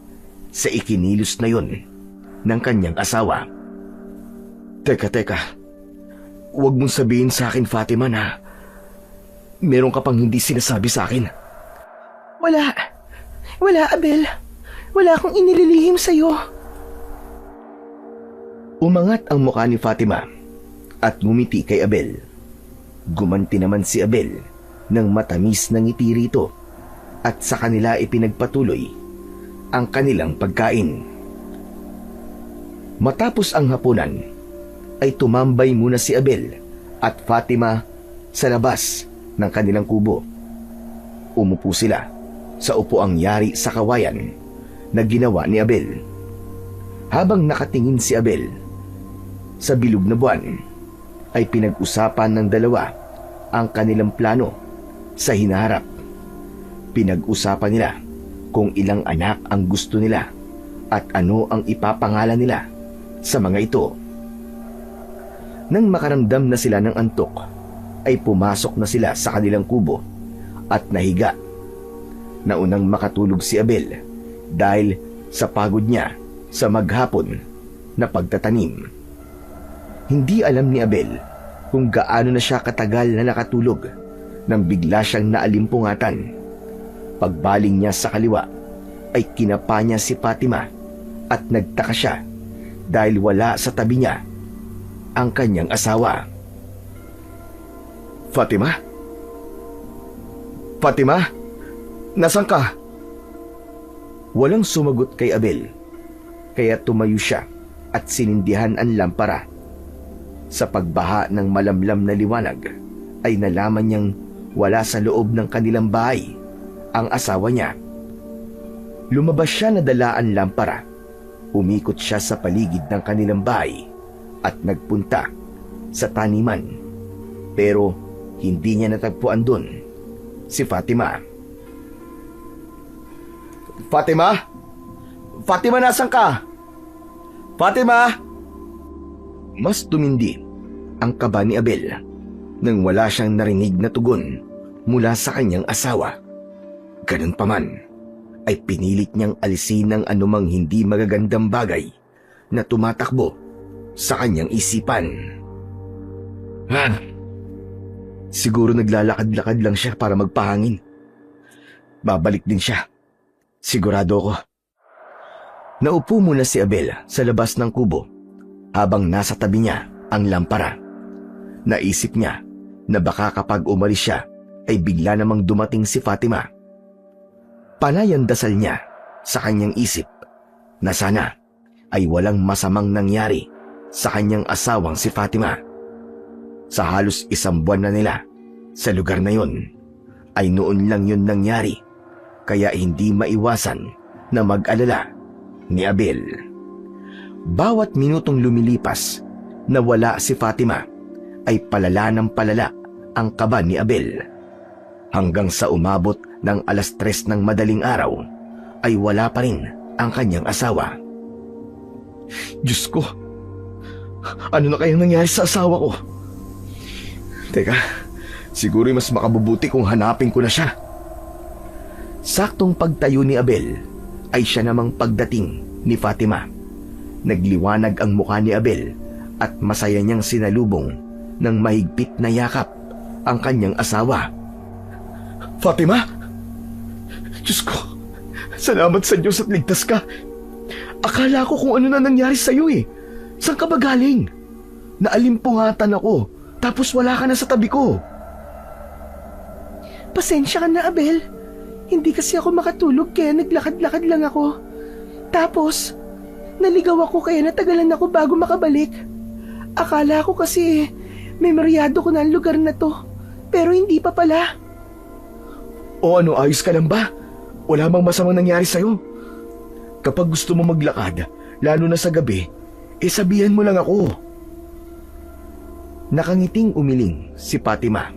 sa ikinilos na yon ng kanyang asawa. Teka. Huwag mong sabihin sa akin, Fatima, na meron ka pang hindi sinasabi sa akin. Wala, Abel. Wala akong inililihim sa'yo. Umangat ang mukha ni Fatima at ngumiti kay Abel. Gumanti naman si Abel ng matamis na ngiti rito at sa kanila ipinagpatuloy ang kanilang pagkain. Matapos ang hapunan, ay tumambay muna si Abel at Fatima sa labas ng kanilang kubo. Umupo sila sa upuang yari sa kawayan na ginawa ni Abel. Habang nakatingin si Abel Sa bilog na buwan ay pinag-usapan ng dalawa ang kanilang plano sa hinaharap. Pinag-usapan nila kung ilang anak ang gusto nila at ano ang ipapangalan nila sa mga ito. Nang makaramdam na sila ng antok, ay pumasok na sila sa kanilang kubo at nahiga. Naunang makatulog si Abel dahil sa pagod niya sa maghapon na pagtatanim. Hindi alam ni Abel kung gaano na siya katagal na nakatulog nang bigla siyang naalimpungatan. Pagbaling niya sa kaliwa ay kinapa niya si Fatima at nagtaka siya dahil wala sa tabi niya ang kanyang asawa. Fatima? Fatima? Nasaan ka? Walang sumagot kay Abel, kaya tumayo siya at sinindihan ang lampara. Sa pagbaha ng malamlam na liwanag, ay nalaman niyang wala sa loob ng kanilang bahay ang asawa niya. Lumabas siya na dala ang lampara. Umikot siya sa paligid ng kanilang bahay at nagpunta sa taniman. Pero hindi niya natagpuan doon si Fatima. Fatima? Fatima, nasan ka? Fatima? Mas tumindi ang kaba ni Abel nang wala siyang narinig na tugon mula sa kanyang asawa. Ganun pa man, ay pinilit niyang alisin ang anumang hindi magagandang bagay na tumatakbo sa kanyang isipan. Siguro naglalakad-lakad lang siya para magpahangin. Babalik din siya. Sigurado ko. Naupo muna si Abel sa labas ng kubo habang nasa tabi niya ang lampara. Naisip niya na baka kapag umalis siya ay bigla namang dumating si Fatima. Panay ang dasal niya sa kanyang isip na sana ay walang masamang nangyari sa kanyang asawang si Fatima. Sa halos 1 buwan na nila sa lugar na yun, ay noon lang yun nangyari, kaya hindi maiwasan na mag-alala ni Abel. Bawat minutong lumilipas na wala si Fatima ay palala ng palala ang kaba ni Abel. Hanggang sa umabot ng 3:00 ng madaling araw ay wala pa rin ang kanyang asawa. Diyos ko, ano na kayang nangyari sa asawa ko? Teka, siguro mas makabubuti kung hanapin ko na siya. Saktong pagtayo ni Abel ay siya namang pagdating ni Fatima. Nagliwanag ang mukha ni Abel at masaya niyang sinalubong ng mahigpit na yakap ang kanyang asawa. Fatima? Diyos ko, salamat sa Diyos at ligtas ka. Akala ko kung ano na nangyari sa'yo eh. Saan ka ba galing? Naalimpungatan ako, tapos wala ka na sa tabi ko. Pasensya ka na, Abel. Hindi kasi ako makatulog kaya naglakad-lakad lang ako. Tapos, naligaw ako kaya natagalan ako bago makabalik. Akala ko kasi memoryado ko na ang lugar na to. Pero hindi pa pala. O ano, ayos ka lang ba? Wala bang masamang nangyari sa'yo? Kapag gusto mo maglakad, lalo na sa gabi, sabihan mo lang ako. Nakangiting umiling si Fatima.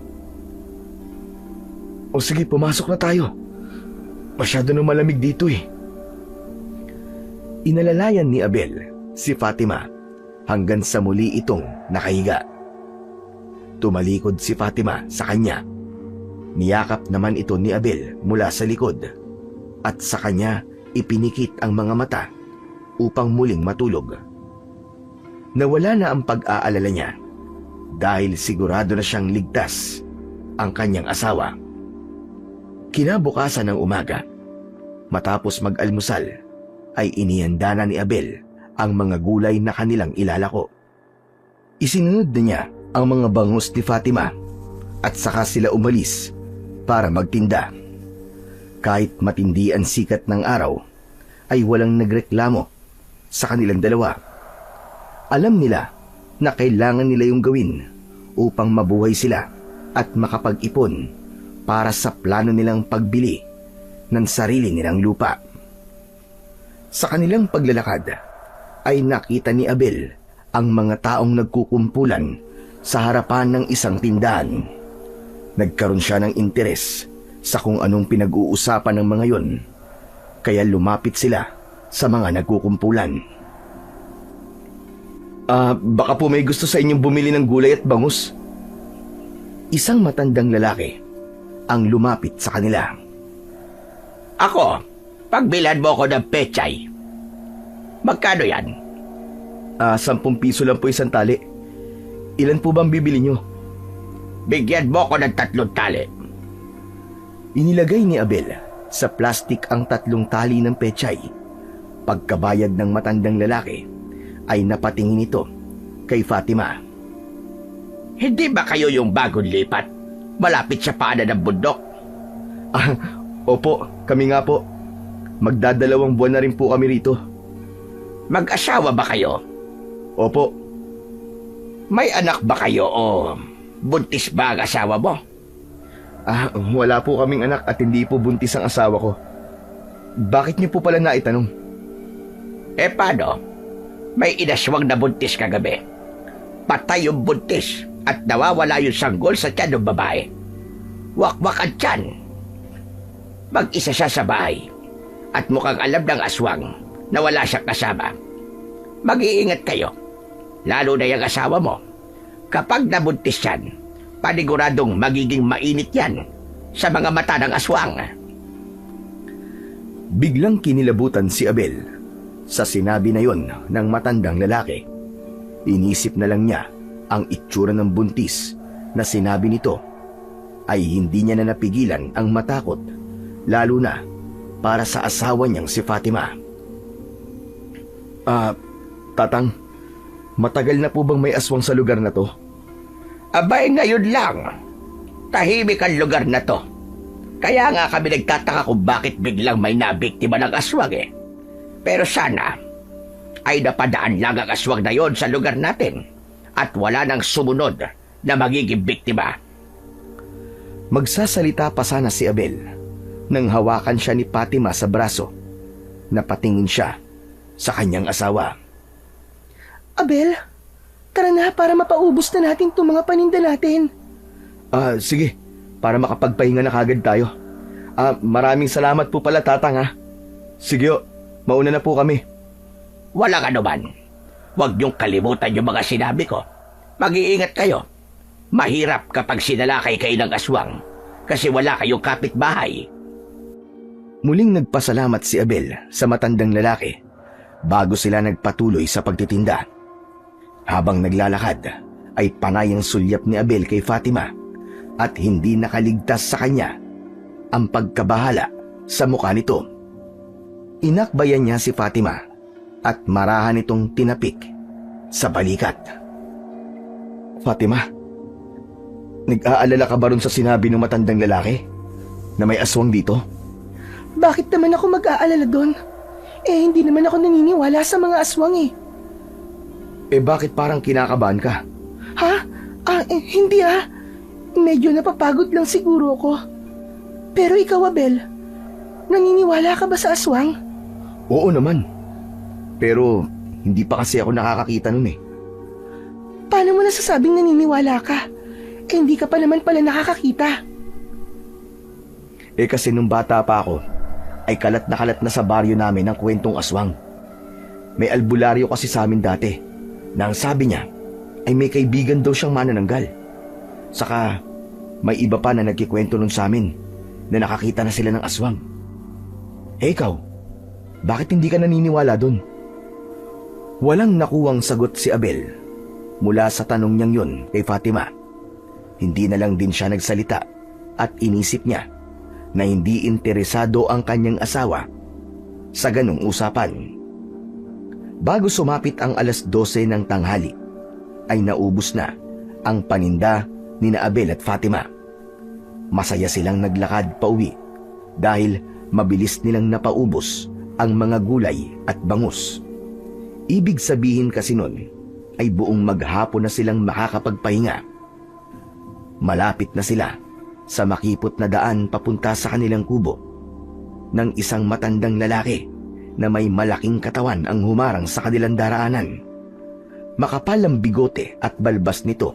O sige, pumasok na tayo. Masyado na malamig dito eh. Inalalayan ni Abel si Fatima hanggang sa muli itong nakahiga. Tumalikod si Fatima sa kanya. Niyakap naman ito ni Abel mula sa likod at sa kanya ipinikit ang mga mata upang muling matulog. Nawala na ang pag-aalala niya dahil sigurado na siyang ligtas ang kanyang asawa. Kinabukasan ng umaga, matapos mag-almusal, ay inihanda na ni Abel ang mga gulay na kanilang ilalako. Isinunod na niya ang mga bangus ni Fatima at saka sila umalis para magtinda. Kahit matindi ang sikat ng araw, ay walang nagreklamo sa kanilang dalawa. Alam nila na kailangan nila yung gawin upang mabuhay sila at makapag-ipon para sa plano nilang pagbili ng sarili nilang lupa. Sa kanilang paglalakad ay nakita ni Abel ang mga taong nagkukumpulan sa harapan ng isang tindahan. Nagkaroon siya ng interes sa kung anong pinag-uusapan ng mga yon, kaya lumapit sila sa mga nagkukumpulan. Baka po may gusto sa inyong bumili ng gulay at bangus. Isang matandang lalaki ang lumapit sa kanila. Ako, pagbilhan mo ako ng pechay. Magkano yan? 10 piso lang po isang tali. Ilan po bang bibili nyo? Bigyan mo ako ng 3 tali. Inilagay ni Abel sa plastik ang 3 tali ng pechay. Pagkabayad ng matandang lalaki, ay napatingin ito kay Fatima. Hindi ba kayo yung bagong lipat? Malapit sa paanan ng bundok. Opo, kami nga po. Magdadalawang buwan na rin po kami rito. Mag-asawa ba kayo? Opo. May anak ba kayo o buntis ba ang asawa mo? Wala po kaming anak at hindi po buntis ang asawa ko. Bakit niyo po pala naitanong? Paano? May inaswang na buntis kagabi. Patay yung buntis at nawawala yung sanggol sa tiyan ng babae. Wakwak ang tiyan. Mag-isa siya sa bahay at mukhang alam ng aswang na wala siyang kasama. Mag-iingat kayo, lalo na yung asawa mo. Kapag nabuntis yan, paniguradong magiging mainit yan sa mga mata ng aswang. Biglang kinilabutan si Abel sa sinabi na yon ng matandang lalaki. Inisip na lang niya ang itsura ng buntis na sinabi nito, ay hindi niya na napigilan ang matakot, lalo na para sa asawa niyang si Fatima. Tatang, matagal na po bang may aswang sa lugar na to? Abay, ngayon lang. Tahimik ang lugar na to. Kaya nga kami nagtataka kung bakit biglang may nabiktima ng aswang eh. Pero sana ay napadaan lang ang aswang na yon sa lugar natin at wala nang sumunod na magiging biktima. Magsasalita pa sana si Abel nang hawakan siya ni Fatima sa braso. Napatingin siya sa kanyang asawa. Abel, tara na para mapaubos na natin itong mga paninda natin. Sige, para makapagpahinga na kagad tayo. Maraming salamat po pala, tatang ha. Sige, mauna na po kami. Walang anuman. Huwag niyong kalimutan yung mga sinabi ko. Mag-iingat kayo. Mahirap kapag sinalakay kayo ng aswang kasi wala kayong kapitbahay. Muling nagpasalamat si Abel sa matandang lalaki bago sila nagpatuloy sa pagtitinda. Habang naglalakad ay panay ang sulyap ni Abel kay Fatima at hindi nakaligtas sa kanya ang pagkabahala sa mukha nito. Inakbayan niya si Fatima at marahan itong tinapik sa balikat. Fatima, nag-aalala ka ba ron sa sinabi ng matandang lalaki na may aswang dito? Bakit naman ako mag-aalala doon? Hindi naman ako naniniwala sa mga aswang eh. Bakit parang kinakabahan ka? Ha? Hindi ah. Medyo napapagod lang siguro ako. Pero ikaw, Abel, naniniwala ka ba sa aswang? Oo naman. Pero hindi pa kasi ako nakakakita nun eh. Paano mo nasasabing naniniwala ka? Hindi ka pa naman pala nakakakita. Kasi nung bata pa ako, ay kalat na sa baryo namin ang kwentong aswang. May albularyo kasi sa amin dati na ang sabi niya ay may kaibigan daw siyang manananggal. Saka may iba pa na nagkikwento nun sa amin na nakakita na sila ng aswang. Ikaw, bakit hindi ka naniniwala dun? Walang nakuwang sagot si Abel mula sa tanong niyang yun kay Fatima. Hindi na lang din siya nagsalita at inisip niya na hindi interesado ang kanyang asawa sa ganong usapan. Bago sumapit ang 12:00 ng tanghali, ay naubos na ang paninda ni na Abel at Fatima. Masaya silang naglakad pauwi dahil mabilis nilang napaubos ang mga gulay at bangus. Ibig sabihin kasi nun ay buong maghapon na silang makakapagpahinga. Malapit na sila sa makipot na daan papunta sa kanilang kubo ng isang matandang lalaki na may malaking katawan ang humarang sa kanilang daraanan. Makapal ang bigote at balbas nito.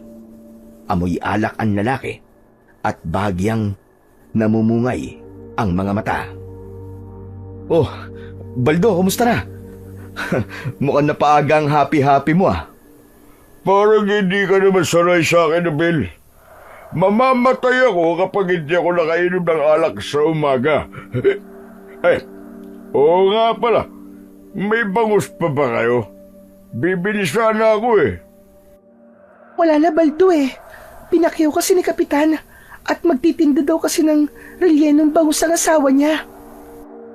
Amoy alak ang lalaki at bahagyang namumungay ang mga mata. Oh, Baldo, kumusta na? Mukhang napaaga ang happy-happy mo ah. Parang hindi ka naman sanay sa akin, Abel. Mamamatay ako kapag hindi ako nakainom ng alak sa umaga. Oo nga pala. May bangus pa ba kayo? Bibili sana ako eh. Wala na, Baldo eh. Pinakyaw kasi ni Kapitan at magtitinda daw kasi ng relyenong bangus ang asawa niya.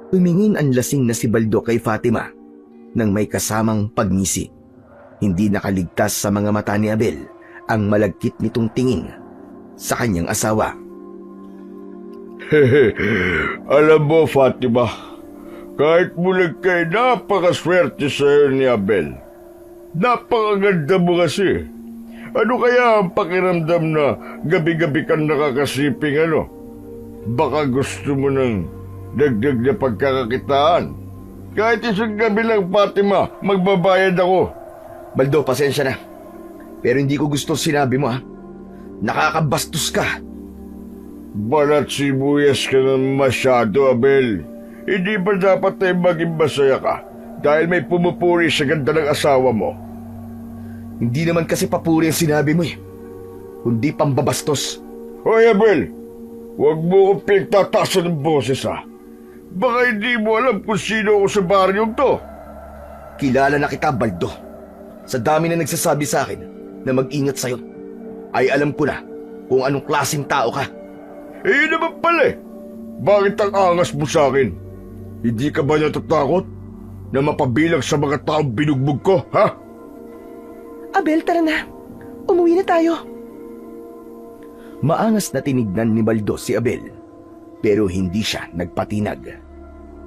Tumingin ang lasing na si Baldo kay Fatima nang may kasamang pagngisi. Hindi nakaligtas sa mga mata ni Abel ang malagkit nitong tingin sa kanyang asawa. Alam mo, Fatima, kahit mulag kay napakaswerte sa'yo ni Abel. Napakaganda mo kasi. Ano kaya ang pakiramdam na gabi-gabi kang nakakasiping ano? Baka gusto mo ng dagdag na pagkakakitaan. Kahit isang gabi lang, Fatima, magbabayad ako. Baldo, pasensya na. Pero hindi ko gusto sinabi mo ha. Nakakabastos ka. Balat sibuyas ka na masyado, Abel. Hindi ba dapat tayo maging masaya ka dahil may pumupuri sa ganda ng asawa mo? Hindi naman kasi papuri ang sinabi mo eh. Kundi pambabastos. Hoy, Abel! Huwag mo kong pinagtatasan ng boses ha. Baka hindi mo alam kung sino ako sa baryong to. Kilala na kita, Baldo. Sa dami na nagsasabi sa akin na mag-ingat sa'yo, ay alam ko na kung anong klaseng tao ka. Eh, naman pala eh. Bakit ang angas mo sa akin? Hindi ka ba natatakot na mapabilang sa mga taong binugbog ko, ha? Abel, tara na. Umuwi na tayo. Maangas na tinignan ni Baldo si Abel, pero hindi siya nagpatinag.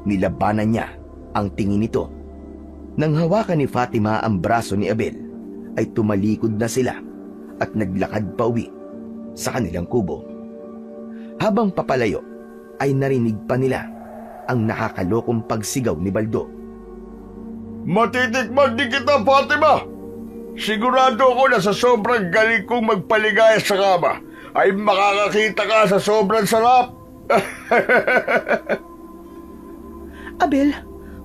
Nilabanan niya ang tingin nito. Nang hawakan ni Fatima ang braso ni Abel, ay tumalikod na sila at naglakad pa uwi sa kanilang kubo. Habang papalayo, ay narinig pa nila ang nakakalokong pagsigaw ni Baldo. Matitikman din kita, Fatima! Sigurado ako na sa sobrang galing kong magpaligaya sa kama, ay makakakita ka sa sobrang sarap! Abel,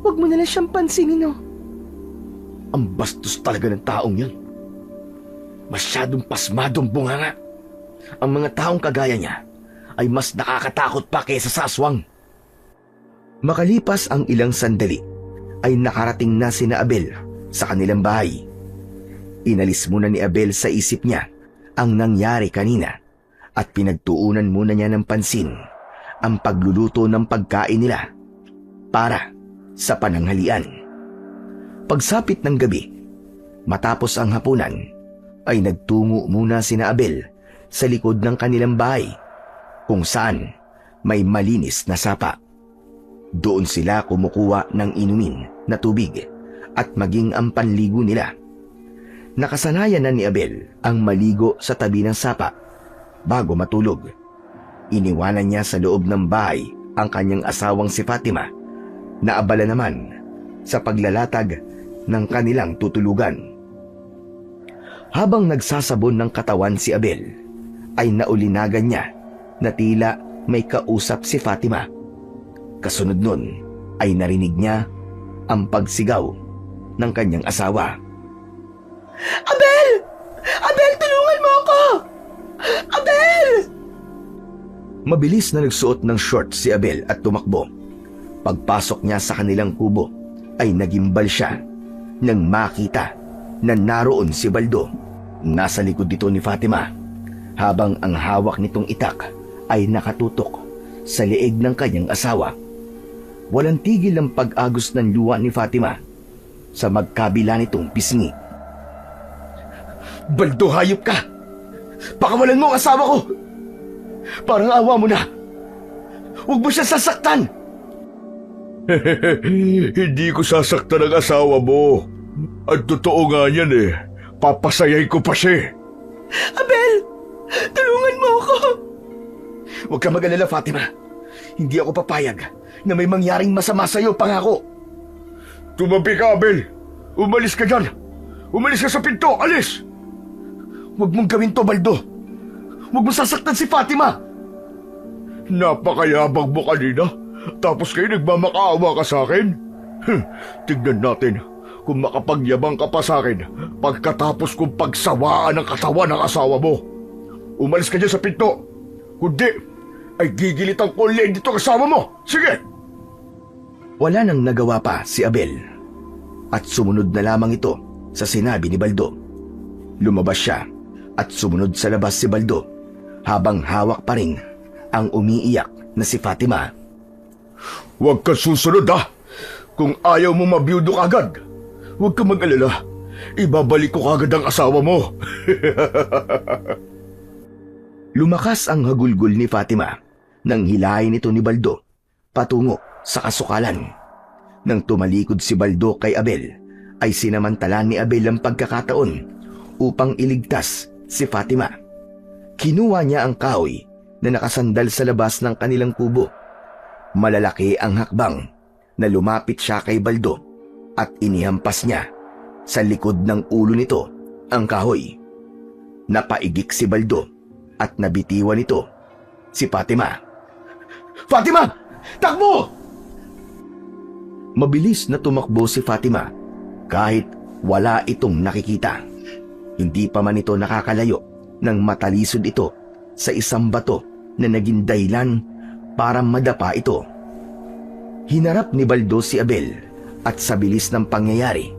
wag mo na lang siyang pansinin, oh. Ang bastos talaga ng taong yun. Masyadong pasmadong bunganga. Ang mga taong kagaya niya ay mas nakakatakot pa kaysa sa aswang. Makalipas ang ilang sandali, ay nakarating na sina Abel sa kanilang bahay. Inalis muna ni Abel sa isip niya ang nangyari kanina at pinagtuunan muna niya ng pansin ang pagluluto ng pagkain nila para sa pananghalian. Pagsapit ng gabi, matapos ang hapunan, ay nagtungo muna sina Abel sa likod ng kanilang bahay kung saan may malinis na sapa. Doon sila kumukuha ng inumin na tubig at maging ang panligo nila. Nakasanayan na ni Abel ang maligo sa tabi ng sapa bago matulog. Iniwanan niya sa loob ng bahay ang kanyang asawang si Fatima na abala naman sa paglalatag ng kanilang tutulugan. Habang nagsasabon ng katawan si Abel, ay naulinagan niya na tila may kausap si Fatima. Kasunod nun ay narinig niya ang pagsigaw ng kanyang asawa. Abel! Abel, tulungan mo ako! Abel! Mabilis na nagsuot ng shorts si Abel at tumakbo. Pagpasok niya sa kanilang kubo ay nagimbal siya nang makita na naroon si Baldo. Nasa likod dito ni Fatima habang ang hawak nitong itak ay nakatutok sa leeg ng kanyang asawa. Walang tigil ang pag-agos ng luha ni Fatima sa magkabila nitong pisngi. Baldo, hayop ka! Pakawalan mo ang asawa ko! Parang awa mo na! Huwag mo siya sasaktan! Hindi ko sasaktan ang asawa mo. At totoo nga yan eh. Papasayay ko pa siya. Abel! Tulungan mo ako! Huwag ka mag-alala, Fatima. Hindi ako papayag na may mangyaring masama sa'yo, pangako. Tumabi ka, Abel. Umalis ka dyan. Umalis ka sa pinto! Alis! Huwag mong gawin to, Baldo. Huwag mong sasaktan si Fatima. Napakayabang mo kanina, tapos kayo nagmamakaawa ka sa akin? Tignan natin kung makapagyabang ka pa sa akin pagkatapos kong pagsawaan ang katawan ng asawa mo. Umalis ka dyan sa pinto. Kundi, ay gigilitan ko ulit dito kasama mo. Sige! Wala nang nagawa pa si Abel at sumunod na lamang ito sa sinabi ni Baldo. Lumabas siya at sumunod sa labas si Baldo habang hawak pa rin ang umiiyak na si Fatima. Huwag ka susunod ha! Kung ayaw mo mabiyudo kagad, huwag ka mag-alala. Ibabalik ko kagad ang asawa mo. Lumakas ang hagulgol ni Fatima nang hilahin ito ni Baldo patungo sa kasukalan. Nang tumalikod si Baldo kay Abel, ay sinamantalan ni Abel ang pagkakataon upang iligtas si Fatima. Kinuha niya ang kahoy na nakasandal sa labas ng kanilang kubo. Malalaki ang hakbang na lumapit siya kay Baldo at inihampas niya sa likod ng ulo nito ang kahoy. Napaigik si Baldo at nabitiwan nito si Fatima. Fatima! Takbo! Mabilis na tumakbo si Fatima kahit wala itong nakikita. Hindi pa man ito nakakalayo nang matalisod ito sa isang bato na naging dahilan para madapa ito. Hinarap ni Baldo si Abel at sa bilis ng pangyayari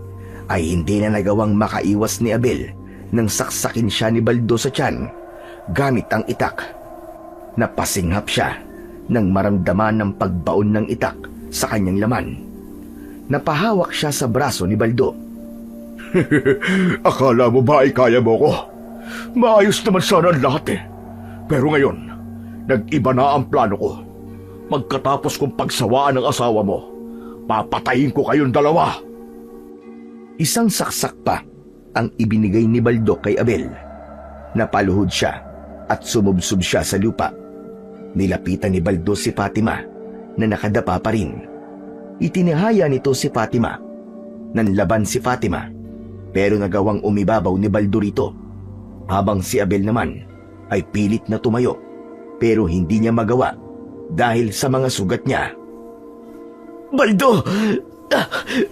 ay hindi na nagawang makaiwas ni Abel nang saksakin siya ni Baldo sa tiyan gamit ang itak. Napasinghap siya nang maramdaman ng pagbaon ng itak sa kanyang laman. Napahawak siya sa braso ni Baldo. Akala mo ba ay kaya mo ko? Maayos naman sana ang lahat eh. Pero ngayon, nag-iba na ang plano ko. Pagkatapos kong pagsawaan ng asawa mo, papatayin ko kayong dalawa. Isang saksak pa ang ibinigay ni Baldo kay Abel. Napaluhod siya at sumubsob siya sa lupa. Nilapitan ni Baldo si Fatima na nakadapa pa rin. Itinihaya nito si Fatima. Nanlaban si Fatima pero nagawang umibabaw ni Baldo rito. Habang si Abel naman ay pilit na tumayo pero hindi niya magawa dahil sa mga sugat niya. Baldo!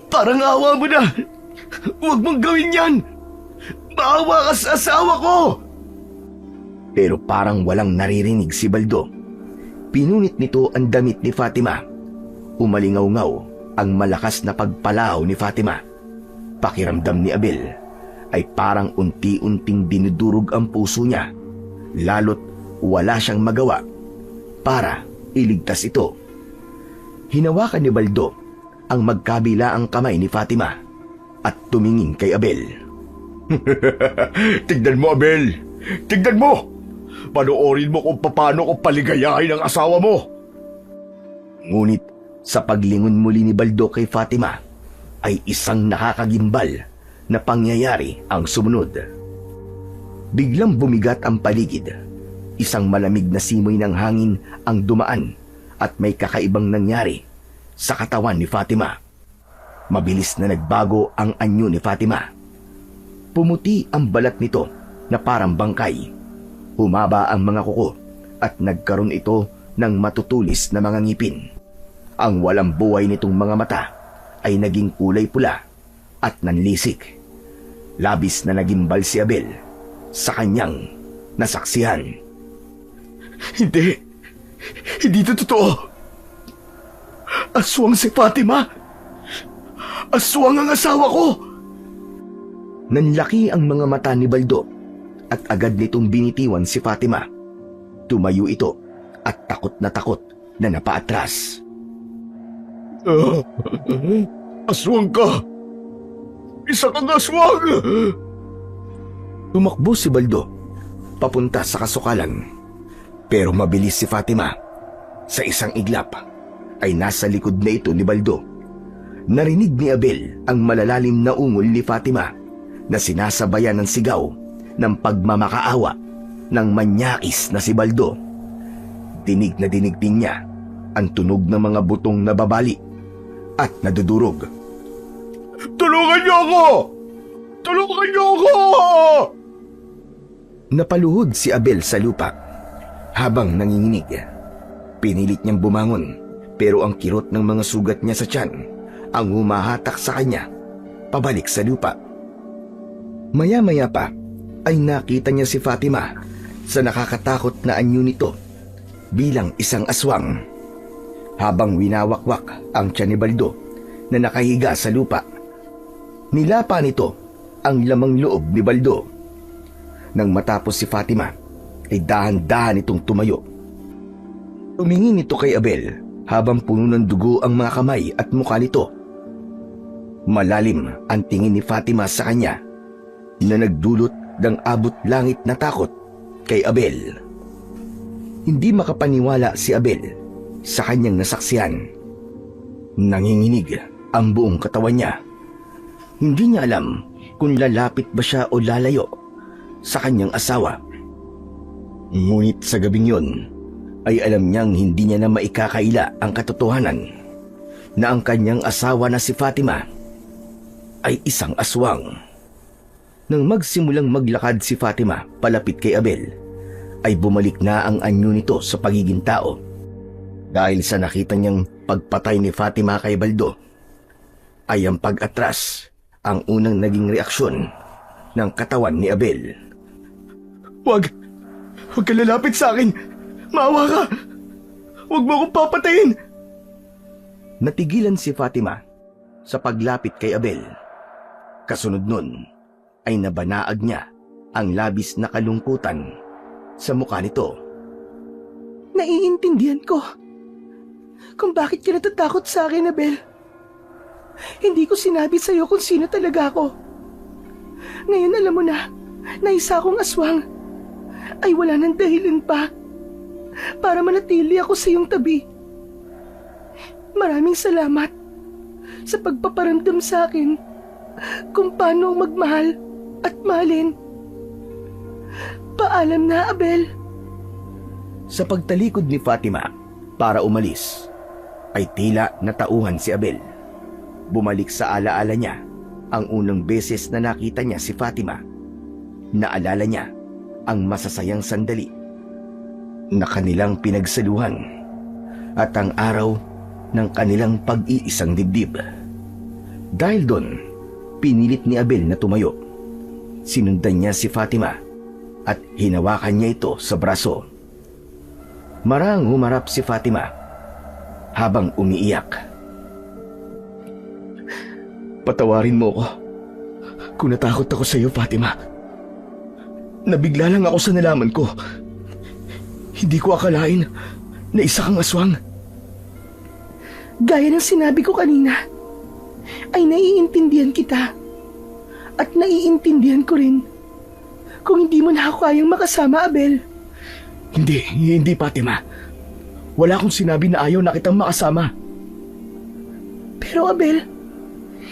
Parang awa mo na! Huwag mong gawin yan! Maawa ka sa asawa ko! Pero parang walang naririnig si Baldo. Pinunit nito ang damit ni Fatima. Umalingaw-ngaw ang malakas na pagpalaw ni Fatima. Pakiramdam ni Abel ay parang unti-unting dinudurog ang puso niya, lalo't wala siyang magawa para iligtas ito. Hinawakan ni Baldo ang magkabila ang kamay ni Fatima at tumingin kay Abel. Tignan mo, Abel! Tignan mo! Panoorin mo kung paano ko paligayahin ang asawa mo! Ngunit sa paglingon muli ni Baldo kay Fatima ay isang nakakagimbal na pangyayari ang sumunod. Biglang bumigat ang paligid. Isang malamig na simoy ng hangin ang dumaan at may kakaibang nangyari sa katawan ni Fatima. Mabilis na nagbago ang anyo ni Fatima. Pumuti ang balat nito na parang bangkay. Humaba ang mga kuko at nagkaroon ito ng matutulis na mga ngipin. Ang walang buhay nitong mga mata ay naging kulay pula at nanlisik. Labis na nagimbal si Abel sa kanyang nasaksihan. Hindi ito totoo. Aswang si Fatima. Aswang ang asawa ko. Nanlaki ang mga mata ni Baldo at agad nitong binitiwan si Fatima. Tumayo ito at takot na napaatras. Aswang ka! Isa kang aswang! Tumakbo si Baldo papunta sa kasukalan. Pero mabilis si Fatima. Sa isang iglap ay nasa likod na ito ni Baldo. Narinig ni Abel ang malalalim na ungol ni Fatima na sinasabayan ng sigaw ng pagmamakaawa ng manyakis na si Baldo. Dinig na dinig din niya ang tunog ng mga butong nababali at nadudurog. Tulungan niyo ako! Tulungan niyo ako! Napaluhod si Abel sa lupa habang nanginginig. Pinilit niyang bumangon pero ang kirot ng mga sugat niya sa tiyan ang humahatak sa kanya pabalik sa lupa. Maya-maya pa ay nakita niya si Fatima sa nakakatakot na anyo nito bilang isang aswang. Habang winawakwak ang tiyan ni Baldo na nakahiga sa lupa, nilapa nito ang lamang loob ni Baldo. Nang matapos si Fatima, ay dahan-dahan itong tumayo. Tumingin ito kay Abel habang puno ng dugo ang mga kamay at mukha nito. Malalim ang tingin ni Fatima sa kanya na nagdulot ng abot langit na takot kay Abel. Hindi makapaniwala si Abel sa kanyang nasaksihan. Nanginginig ang buong katawan niya. Hindi niya alam kung lalapit ba siya o lalayo sa kanyang asawa. Ngunit sa gabing yon ay alam niyang hindi niya na maikakaila ang katotohanan na ang kanyang asawa na si Fatima ay isang aswang. Nang magsimulang maglakad si Fatima palapit kay Abel, ay bumalik na ang anyo nito sa pagiging tao. Dahil sa nakita niyang pagpatay ni Fatima kay Baldo, ay ang pag-atras ang unang naging reaksyon ng katawan ni Abel. Huwag ka lalapit sa akin! Maawa ka! Huwag mo akong papatayin! Natigilan si Fatima sa paglapit kay Abel. Kasunod nun ay nabanaag niya ang labis na kalungkutan sa mukha nito. Naiintindihan ko kung bakit ka natatakot sa akin, Abel. Hindi ko sinabi sa'yo kung sino talaga ako. Ngayon alam mo na isa akong aswang ay wala nang dahilan pa para manatili ako sa iyong tabi. Maraming salamat sa pagpaparamdam sa akin kung paano magmahal at mahalin. Paalam na, Abel. Sa pagtalikod ni Fatima para umalis, ay tila natauhan si Abel. Bumalik sa alaala niya ang unang beses na nakita niya si Fatima. Naalala niya ang masasayang sandali na kanilang pinagsaluhan at ang araw ng kanilang pag-iisang dibdib. Dahil doon, pinilit ni Abel na tumayo. Sinundan niya si Fatima at hinawakan niya ito sa braso. Marahang humarap si Fatima habang umiiyak. Patawarin mo ako kung natakot ako sa iyo, Fatima. Nabigla lang ako sa nalaman ko. Hindi ko akalain na isa kang aswang. Gaya ng sinabi ko kanina, ay naiintindihan kita. At naiintindihan ko rin kung hindi mo na ako kayang makasama, Abel. Hindi, Fatima. Wala akong sinabi na ayaw na kitang makasama. Pero Abel,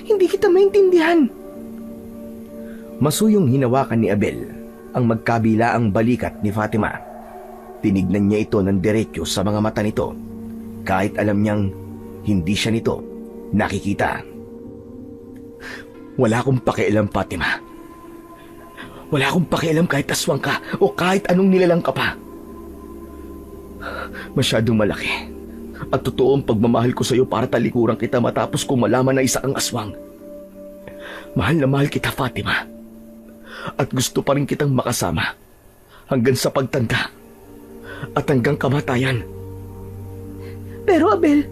hindi kita maintindihan. Masuyong hinawakan ni Abel ang magkabilaang balikat ni Fatima. Tinignan niya ito ng diretso sa mga mata nito, kahit alam niyang hindi siya nito nakikita. Wala akong pakialam, Fatima. Wala akong pakialam kahit aswang ka o kahit anong nilalang ka pa. Masyadong malaki at totoo ang pagmamahal ko sa iyo para talikuran kita matapos kong malaman na isa kang aswang. Mahal na mahal kita, Fatima. At gusto pa rin kitang makasama hanggang sa pagtanda at hanggang kamatayan. Pero Abel,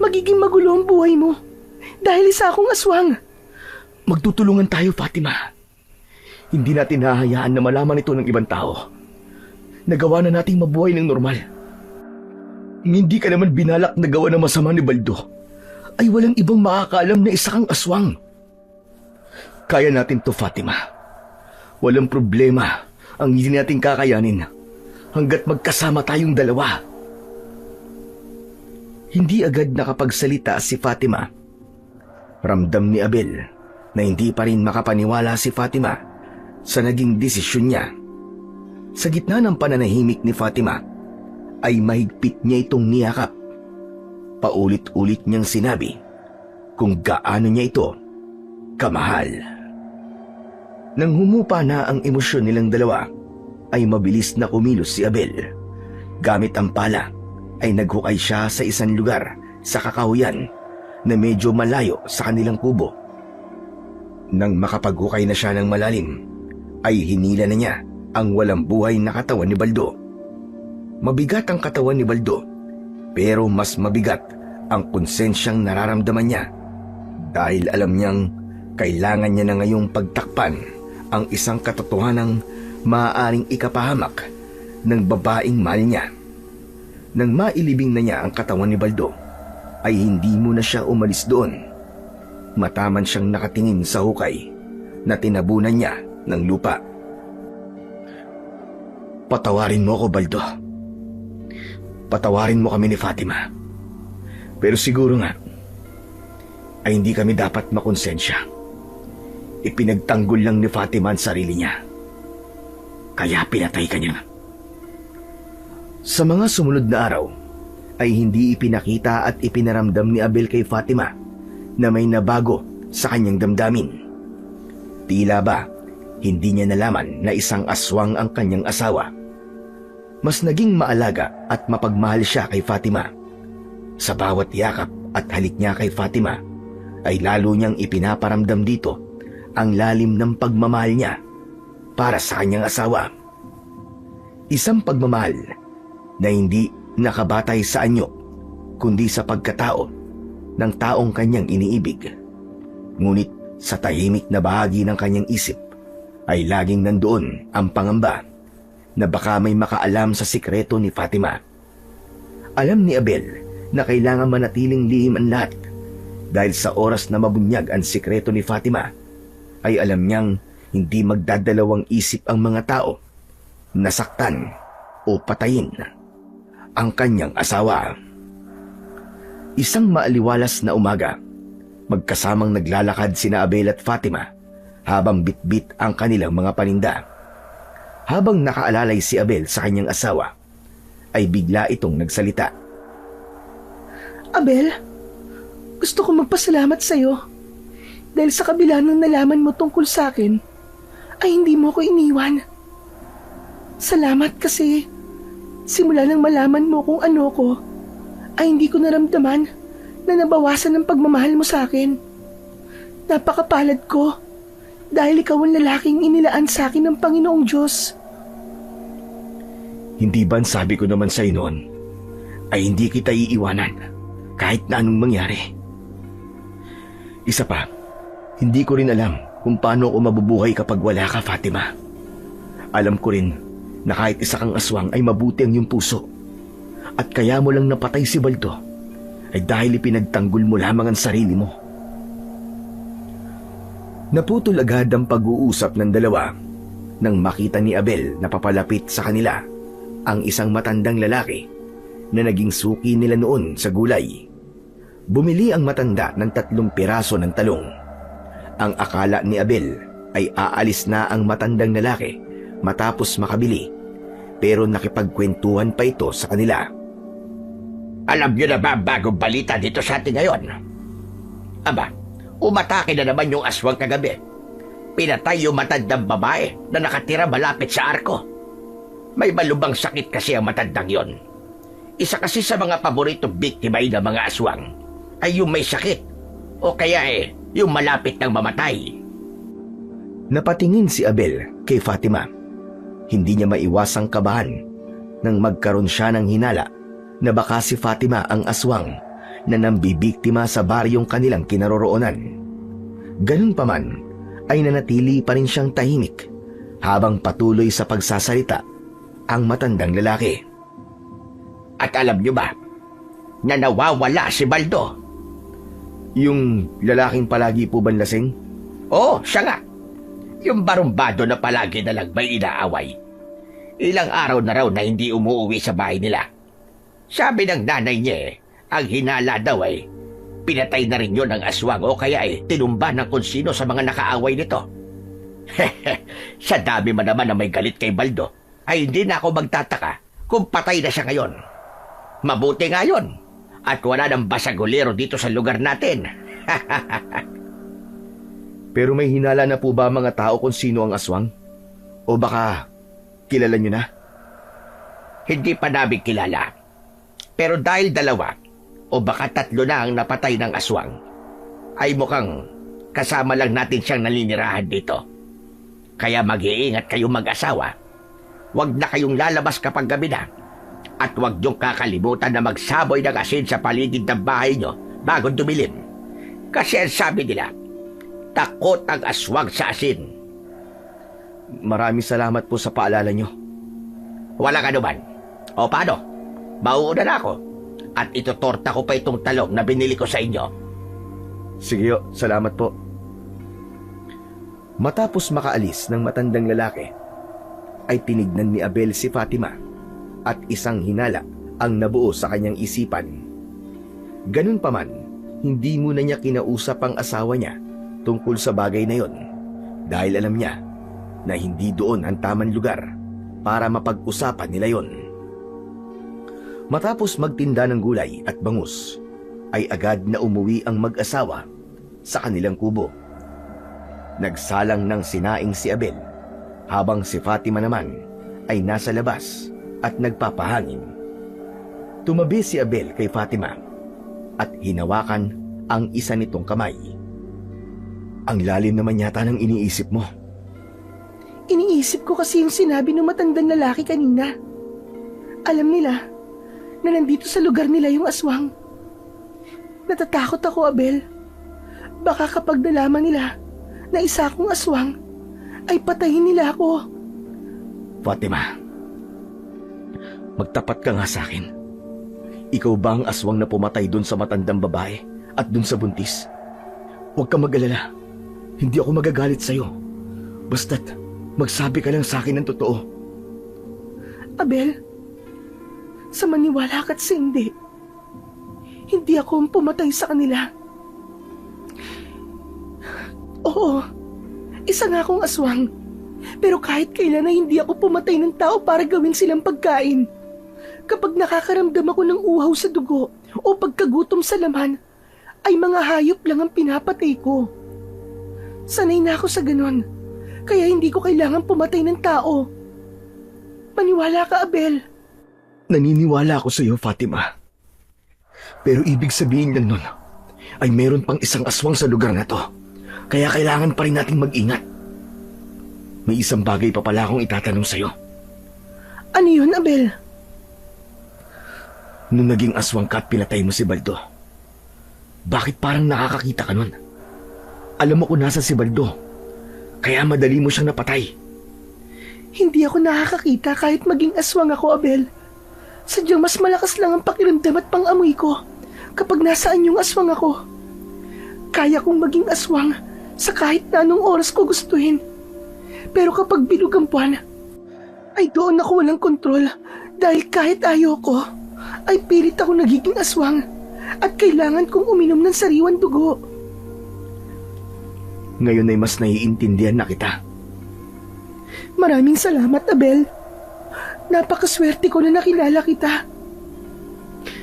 magiging magulo ang buhay mo dahil isa akong aswang. Magtutulungan tayo, Fatima. Hindi natin hahayaan na malaman ito ng ibang tao. Nagawa na nating mabuhay ng normal. Hindi ka naman binalak na gawa ng masama ni Baldo. Ay walang ibang makakaalam na isa kang aswang. Kaya natin to, Fatima. Walang problema ang hindi natin kakayanin hanggat magkasama tayong dalawa. Hindi agad nakapagsalita si Fatima. Ramdam ni Abel na hindi pa rin makapaniwala si Fatima sa naging desisyon niya. Sa gitna ng pananahimik ni Fatima, ay mahigpit niya itong niyakap. Paulit-ulit niyang sinabi kung gaano niya ito kamahal. Nang humupa na ang emosyon nilang dalawa, ay mabilis na kumilos si Abel. Gamit ang pala, ay naghukay siya sa isang lugar sa kakahuyan na medyo malayo sa kanilang kubo. Nang makapaghukay na siya ng malalim, ay hinila na niya ang walang buhay na katawan ni Baldo. Mabigat ang katawan ni Baldo, pero mas mabigat ang konsensyang nararamdaman niya dahil alam niyang kailangan niya na ngayong pagtakpan ang isang katotohanang maaaring ikapahamak ng babaeng mahal niya. Nang mailibing na niya ang katawan ni Baldo, ay hindi muna siya umalis doon. Mataman siyang nakatingin sa hukay na tinabunan niya ng lupa. Patawarin mo ako, Baldo. Patawarin mo kami ni Fatima. Pero siguro nga, ay hindi kami dapat makonsensya. Ipinagtanggol lang ni Fatima ang sarili niya. Kaya pinatay ka niya. Sa mga sumunod na araw, ay hindi ipinakita at ipinaramdam ni Abel kay Fatima na may nabago sa kanyang damdamin. Tila ba, hindi niya nalaman na isang aswang ang kanyang asawa. Mas naging maalaga at mapagmahal siya kay Fatima. Sa bawat yakap at halik niya kay Fatima, ay lalo niyang ipinaparamdam dito ang lalim ng pagmamahal niya para sa kanyang asawa. Isang pagmamahal na hindi nakabatay sa anyo, kundi sa pagkatao ng taong kanyang iniibig. Ngunit sa tahimik na bahagi ng kanyang isip, ay laging nandoon ang pangamba na baka may makaalam sa sikreto ni Fatima. Alam ni Abel na kailangan manatiling lihim ang lahat dahil sa oras na mabunyag ang sikreto ni Fatima, ay alam niyang hindi magdadalawang isip ang mga tao na saktan o patayin ang kanyang asawa. Isang maaliwalas na umaga, magkasamang naglalakad sina Abel at Fatima habang bitbit ang kanilang mga paninda. Habang nakaalalay si Abel sa kanyang asawa, ay bigla itong nagsalita. Abel, gusto ko magpasalamat sa'yo dahil sa kabila ng nalaman mo tungkol sa akin, ay hindi mo ko iniwan. Salamat kasi simula nang malaman mo kung ano ko, ay hindi ko naramdaman na nabawasan ang pagmamahal mo sa akin. Napakapalad ko dahil ikaw ang lalaking inilaan sa akin ng Panginoong Diyos. Hindi ba sabi ko naman sa'yo noon ay hindi kita iiwanan kahit na anong mangyari? Isa pa, hindi ko rin alam kung paano ako mabubuhay kapag wala ka, Fatima. Alam ko rin na kahit isa kang aswang ay mabuti ang iyong puso. At kaya mo lang napatay si Baldo ay dahil ipinagtanggol mo lamang ang sarili mo. Naputol agad ang pag-uusap ng dalawa nang makita ni Abel na papalapit sa kanila ang isang matandang lalaki na naging suki nila noon sa gulay. Bumili ang matanda ng 3 piraso ng talong. Ang akala ni Abel ay aalis na ang matandang lalaki matapos makabili, pero nakipagkwentuhan pa ito sa kanila. Alam niyo na ba ang bagong balita dito sa atin ngayon? Aba, umatake na naman yung aswang kagabi. Pinatay yung matandang babae na nakatira malapit sa arko. May malubang sakit kasi ang matandang yon. Isa kasi sa mga paboritong biktima ng mga aswang ay yung may sakit o kaya yung malapit ng mamatay. Napatingin si Abel kay Fatima. Hindi niya maiwasang kabahan nang magkaroon siya ng hinala na baka si Fatima ang aswang na nambibiktima sa baryong kanilang kinaroroonan. Ganun pa man, ay nanatili pa rin siyang tahimik habang patuloy sa pagsasalita ang matandang lalaki. At alam niyo ba na nawawala si Baldo? Yung lalaking palagi po banlasing? Oo, siya nga. Yung barumbado na palagi na lang may inaaway. Ilang araw na raw na hindi umuwi sa bahay nila. Sabi ng nanay niya ang hinala daw pinatay na rin yun ng aswang o kaya tinumba ng kung sino sa mga nakaaway nito. Sa dami man naman na may galit kay Baldo, ay hindi na ako magtataka kung patay na siya ngayon. Mabuti nga yun. At wala ng basagulero dito sa lugar natin. Pero may hinala na po ba mga tao kung sino ang aswang? O baka kilala nyo na? Hindi pa namin kilala. Pero dahil 2 o baka 3 na ang napatay ng aswang, ay mukhang kasama lang natin siyang naninirahan dito. Kaya mag-iingat kayong mag-asawa. Huwag na kayong lalabas kapag gabi na. At huwag niyong kakalimutan na magsaboy ng asin sa paligid ng bahay niyo bago dumilim. Kasi ang sabi nila, takot ang aswang sa asin. Maraming salamat po sa paalala nyo. Walang anuman. O paano? Mauuna na ako. At itotorta ko pa itong talong na binili ko sa inyo. Sige ho, salamat po. Matapos makaalis ng matandang lalaki, ay tinignan ni Abel si Fatima at isang hinala ang nabuo sa kanyang isipan. Ganun pa man, hindi muna niya kinausap ang asawa niya tungkol sa bagay na yon dahil alam niya na hindi doon ang tamang lugar para mapag-usapan nila yon. Matapos magtinda ng gulay at bangus, ay agad na umuwi ang mag-asawa sa kanilang kubo. Nagsalang ng sinaing si Abel, habang si Fatima naman ay nasa labas at nagpapahangin. Tumabi si Abel kay Fatima at hinawakan ang isa nitong kamay. Ang lalim naman yata ng iniisip mo. Iniisip ko kasi yung sinabi ng matandang lalaki kanina. Alam nila na nandito sa lugar nila yung aswang. Natatakot ako, Abel. Baka kapag nalaman nila na isa akong aswang, ay patayin nila ako. Fatima, magtapat ka nga sa akin. Ikaw ba ang aswang na pumatay dun sa matandang babae at dun sa buntis? Huwag ka mag-alala. Hindi ako magagalit sa'yo. Basta't magsabi ka lang sa akin ng totoo. Abel, sa maniwala ka't sa hindi ako ang pumatay sa kanila. Oo, isa nga akong aswang. Pero kahit kailan ay hindi ako pumatay ng tao para gawin silang pagkain. Kapag nakakaramdam ako ng uhaw sa dugo o pagkagutom sa laman, ay mga hayop lang ang pinapatay ko. Sanay na ako sa ganon, kaya hindi ko kailangan pumatay ng tao. Maniwala ka, Abel. Naniniwala ako sa iyo, Fatima. Pero ibig sabihin lang nun, ay meron pang isang aswang sa lugar na to. Kaya kailangan pa rin nating mag-ingat. May isang bagay pa pala akong itatanong sa iyo. Ano yun, Abel? Nung naging aswang ka at pinatay mo si Baldo, bakit parang nakakakita ka nun? Alam mo kung nasa si Baldo, kaya madali mo siyang napatay. Hindi ako nakakakita kahit maging aswang ako, Abel. Sadyang mas malakas lang ang pakiramdam at pang-amoy ko kapag nasaan yung aswang ako. Kaya kong maging aswang sa kahit na anong oras ko gustuhin. Pero kapag bilog ang buwan, ay doon ako walang kontrol dahil kahit ayoko, ay pilit ako nagiging aswang at kailangan kong uminom ng sariwang dugo. Ngayon ay mas naiintindihan na kita. Maraming salamat, Abel. Napakaswerte ko na nakilala kita.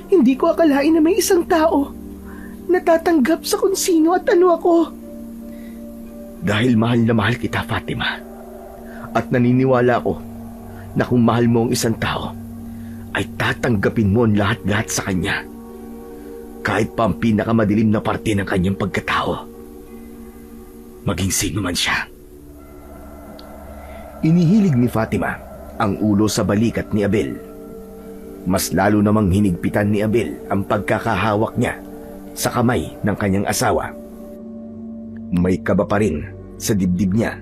Hindi ko akalain na may isang tao na tatanggap sa kung sino at ano ako. Dahil mahal na mahal kita, Fatima. At naniniwala ako na kung mahal mo ang isang tao, ay tatanggapin mo ang lahat-lahat sa kanya. Kahit pa ang pinakamadilim na parte ng kanyang pagkatao. Maging sino man siya. Inihilig ni Fatima ang ulo sa balikat ni Abel. Mas lalo namang hinigpitan ni Abel ang pagkakahawak niya sa kamay ng kanyang asawa. May kaba pa rin sa dibdib niya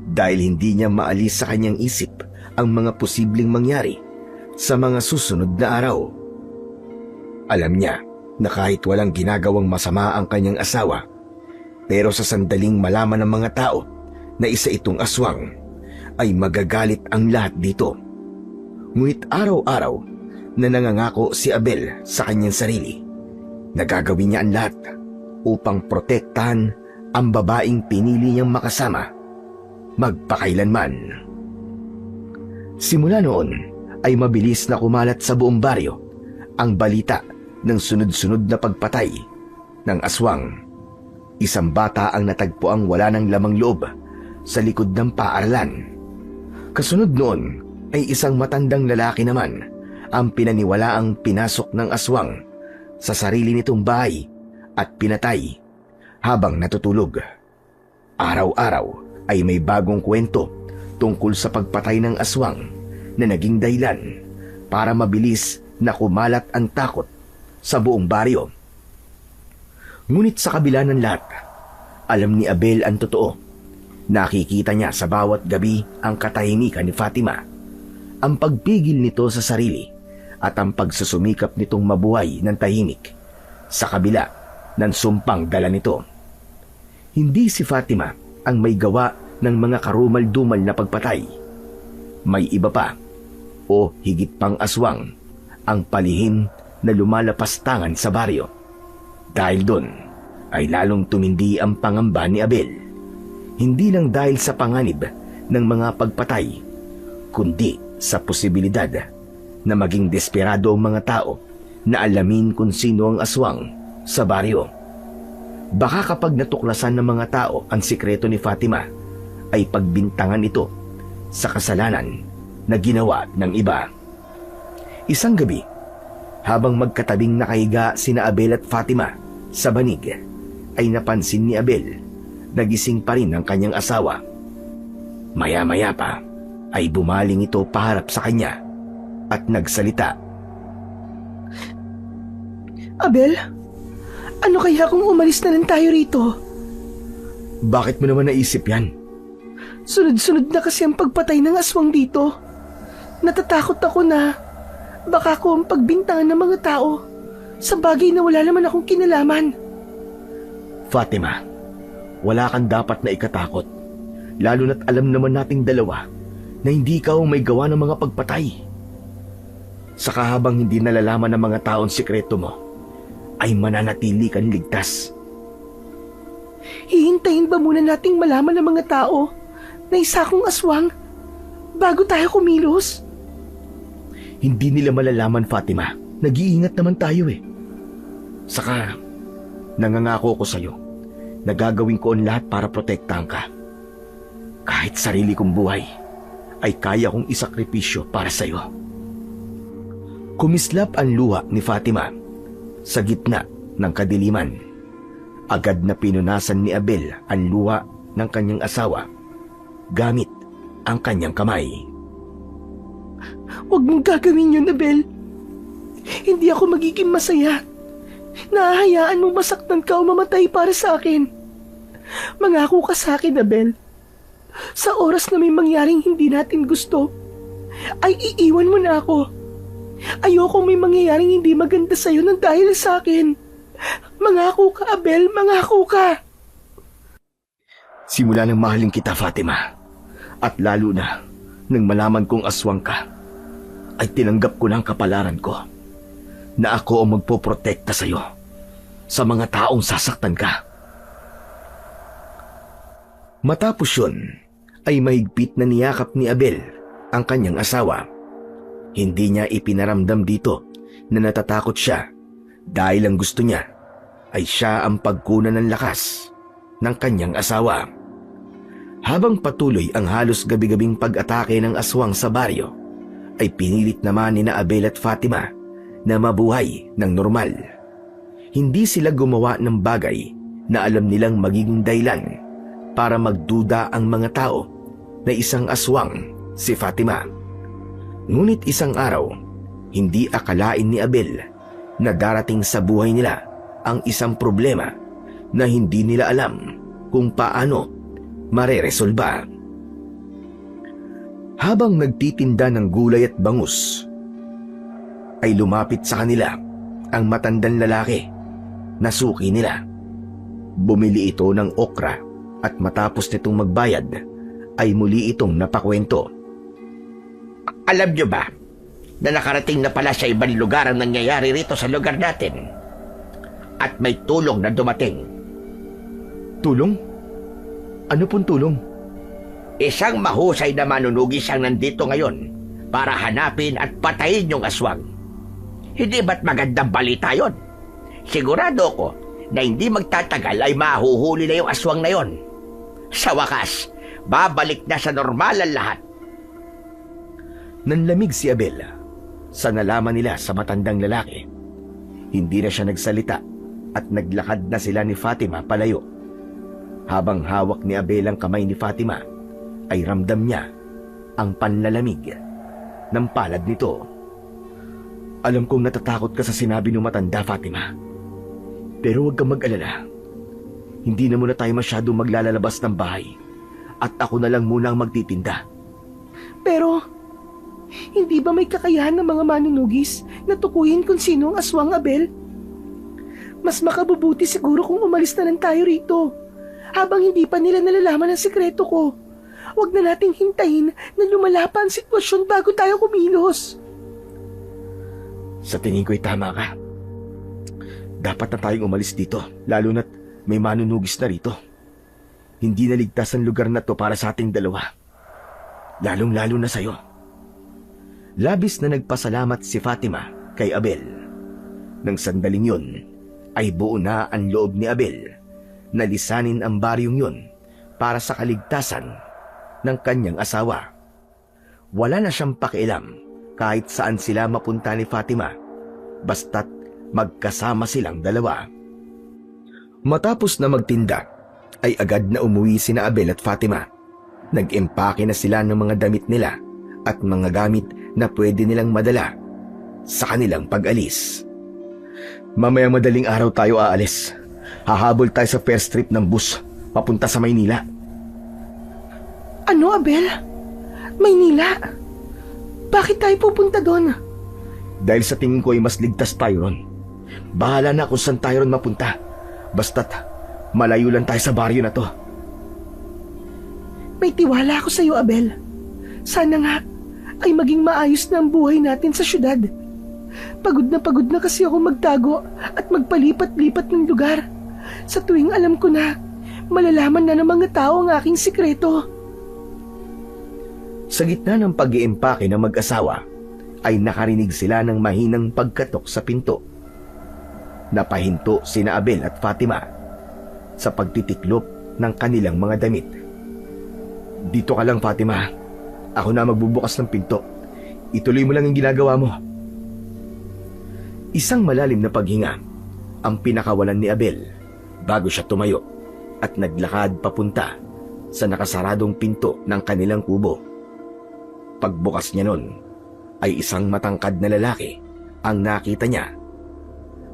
dahil hindi niya maalis sa kanyang isip ang mga posibleng mangyari sa mga susunod na araw. Alam niya na kahit walang ginagawang masama ang kanyang asawa, pero sa sandaling malaman ng mga tao na isa itong aswang, ay magagalit ang lahat dito. Ngunit araw-araw na nangangako si Abel sa kanyang sarili na gagawin niya ang lahat upang protektahan ang babaeng pinili niyang makasama magpakailanman. Simula noon ay mabilis na kumalat sa buong baryo ang balita ng sunod-sunod na pagpatay ng aswang. Isang bata ang natagpuang wala ng lamang loob sa likod ng paaralan. Kasunod noon ay isang matandang lalaki naman ang pinaniwalaang pinasok ng aswang sa sarili nitong bahay at pinatay habang natutulog. Araw-araw ay may bagong kwento tungkol sa pagpatay ng aswang na naging dahilan para mabilis na kumalat ang takot sa buong baryo. Ngunit sa kabila ng lahat, alam ni Abel ang totoo. Nakikita niya sa bawat gabi ang katahimikan ni Fatima, ang pagpigil nito sa sarili at ang pagsusumikap nitong mabuhay ng tahimik sa kabila ng sumpang dala nito. Hindi si Fatima ang may gawa ng mga karumal-dumal na pagpatay. May iba pa o higit pang aswang ang palihim na lumalapastangan sa baryo. Dahil doon ay lalong tumindi ang pangamba ni Abel. Hindi lang dahil sa panganib ng mga pagpatay, kundi sa posibilidad na maging desperado ang mga tao na alamin kung sino ang aswang sa baryo. Baka kapag natuklasan ng mga tao ang sikreto ni Fatima, ay pagbintangan ito sa kasalanan na ginawa ng iba. Isang gabi, habang magkatabing nakahiga sina Abel at Fatima sa banig, ay napansin ni Abel na gising pa rin ang kanyang asawa. Maya-maya pa ay bumaling ito paharap sa kanya at nagsalita. Abel, ano kaya kung umalis na lang tayo rito? Bakit mo naman naisip yan? Sunod-sunod na kasi ang pagpatay ng aswang dito. Natatakot ako na baka ako ang pagbintangan ng mga tao sa bagay na wala naman akong kinalaman. Fatima, wala kang dapat na ikatakot. Lalo na't alam naman nating dalawa na hindi ikaw ang may gawa ng mga pagpatay. Saka habang hindi nalalaman ng mga taon sikreto mo, ay mananatili kang ligtas. Hihintayin ba muna nating malaman ng mga tao na isa akong aswang bago tayo kumilos? Hindi nila malalaman, Fatima. Nag-iingat naman tayo eh. Saka, nangangako ko sa'yo na gagawin ko ang lahat para protektahan ka. Kahit sarili kong buhay, ay kaya kong isakripisyo para sa'yo. Kumislap ang luha ni Fatima sa gitna ng kadiliman. Agad na pinunasan ni Abel ang luha ng kanyang asawa gamit ang kanyang kamay. Huwag mong gagawin yun, Abel. Hindi ako magiging masaya. Nahahayaan mong masaktan ka o mamatay para sa akin. Mangako ka sa akin, Abel. Sa oras na may mangyaring hindi natin gusto, ay iiwan mo na ako. Ayoko may mangyayaring hindi maganda sa'yo ng dahil sa akin. Mangako ka, Abel. Mangako ka. Simula nang mahalin kita, Fatima. At lalo na nang malaman kong aswang ka, ay tinanggap ko na ang kapalaran ko na ako ang magpoprotekta sa'yo sa mga taong sasaktan ka. Matapos yun, ay mahigpit na niyakap ni Abel ang kanyang asawa. Hindi niya ipinaramdam dito na natatakot siya dahil ang gusto niya ay siya ang pagkunan ng lakas ng kanyang asawa. Habang patuloy ang halos gabi-gabing pag-atake ng aswang sa baryo, ay pinilit naman ni Abel at Fatima na mabuhay ng normal. Hindi sila gumawa ng bagay na alam nilang magiging dahilan para magduda ang mga tao na isang aswang si Fatima. Ngunit isang araw, hindi akalain ni Abel na darating sa buhay nila ang isang problema na hindi nila alam kung paano mareresolba. Habang nagtitinda ng gulay at bangus, ay lumapit sa kanila ang matandang lalaki na suki nila. Bumili ito ng okra at matapos nitong magbayad, ay muli itong napakwento. Alam niyo ba na nakarating na pala sa ibang lugar ang nangyayari rito sa lugar natin? At may tulong na dumating. Tulong? Ano pong tulong? Isang mahusay na manunugis ang nandito ngayon para hanapin at patayin yung aswang. Hindi ba't magandang balita yon? Sigurado ko na hindi magtatagal ay mahuhuli na yung aswang na yon. Sa wakas, babalik na sa normal ang lahat. Nanlamig si Abel sa nalaman nila sa matandang lalaki. Hindi na siya nagsalita at naglakad na sila ni Fatima palayo. Habang hawak ni Abel ang kamay ni Fatima, ay ramdam niya ang panlalamig ng palad nito. Alam kong natatakot ka sa sinabi ng matanda, Fatima. Pero huwag kang mag-alala. Hindi na muna tayo masyadong maglalabas ng bahay at ako na lang muna ang magtitinda. Pero, hindi ba may kakayahan ng mga manunugis na tukuyin kung sino ang aswang, Abel? Mas makabubuti siguro kung umalis na lang tayo rito habang hindi pa nila nalalaman ang sikreto ko. Huwag na nating hintayin na lumala pa ang sitwasyon bago tayo kumilos. Sa tingin ko'y tama ka. Dapat na tayong umalis dito, lalo na't may manunugis na rito. Hindi na ligtas ang lugar na to para sa ating dalawa. Lalong-lalo na sa'yo. Labis na nagpasalamat si Fatima kay Abel. Nang sandaling yun, ay buo na ang loob ni Abel na lisanin ang baryong yun para sa kaligtasan ng kanyang asawa. Wala na siyang pakialam kahit saan sila mapunta ni Fatima, basta't magkasama silang dalawa. Matapos na magtinda, ay agad na umuwi sina Abel at Fatima. Nag-empake na sila ng mga damit nila at mga gamit na pwede nilang madala sa kanilang pag-alis. Mamayang madaling araw tayo aalis. Hahabol tayo sa first trip ng bus papunta sa Maynila. Ano, Abel? Maynila? Bakit tayo pupunta doon? Dahil sa tingin ko ay mas ligtas tayo ron. Bahala na kung saan tayo ron mapunta. Basta't malayo lang tayo sa baryo na to. May tiwala ako sa iyo, Abel. Sana nga ay maging maayos na ang buhay natin sa syudad. Pagod na kasi ako magtago at magpalipat-lipat ng lugar. Sa tuwing alam ko na malalaman na ng mga tao ang aking sikreto. Sa gitna ng pag-iimpake ng mag-asawa, ay nakarinig sila ng mahinang pagkatok sa pinto. Napahinto sina Abel at Fatima sa pagtitiklop ng kanilang mga damit. Dito ka lang, Fatima. Ako na magbubukas ng pinto. Ituloy mo lang ang ginagawa mo. Isang malalim na paghinga ang pinakawalan ni Abel bago siya tumayo at naglakad papunta sa nakasaradong pinto ng kanilang kubo. Pagbukas niya nun, ay isang matangkad na lalaki ang nakita niya.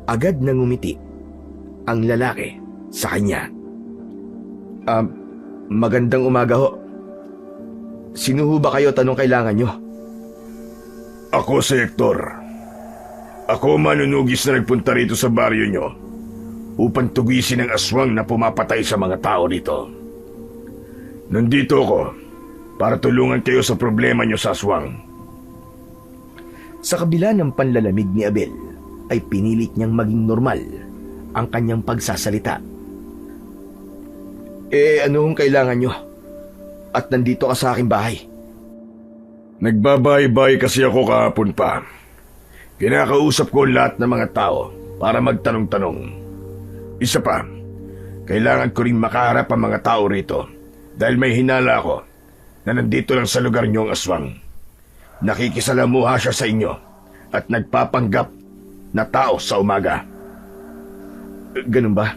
Agad na ngumiti ang lalaki sa kanya. Magandang umaga ho. Sino ho ba kayo, tanong kailangan nyo? Ako si Hector. Ako manunugis na nagpunta rito sa baryo nyo upang tugisin ang aswang na pumapatay sa mga tao dito. Nandito ako para tulungan kayo sa problema nyo sa aswang. Sa kabila ng panlalamig ni Abel, ay pinilit niyang maging normal ang kanyang pagsasalita. Ano hong kailangan nyo? At nandito ka sa aking bahay. Nagbabay-bay kasi ako kahapon pa. Kinakausap ko lahat ng mga tao para magtanong-tanong. Isa pa, kailangan ko rin makaharap ang mga tao rito dahil may hinala ako na nandito lang sa lugar niyong aswang. Nakikisalamuha siya sa inyo at nagpapanggap na tao sa umaga. Ganun ba?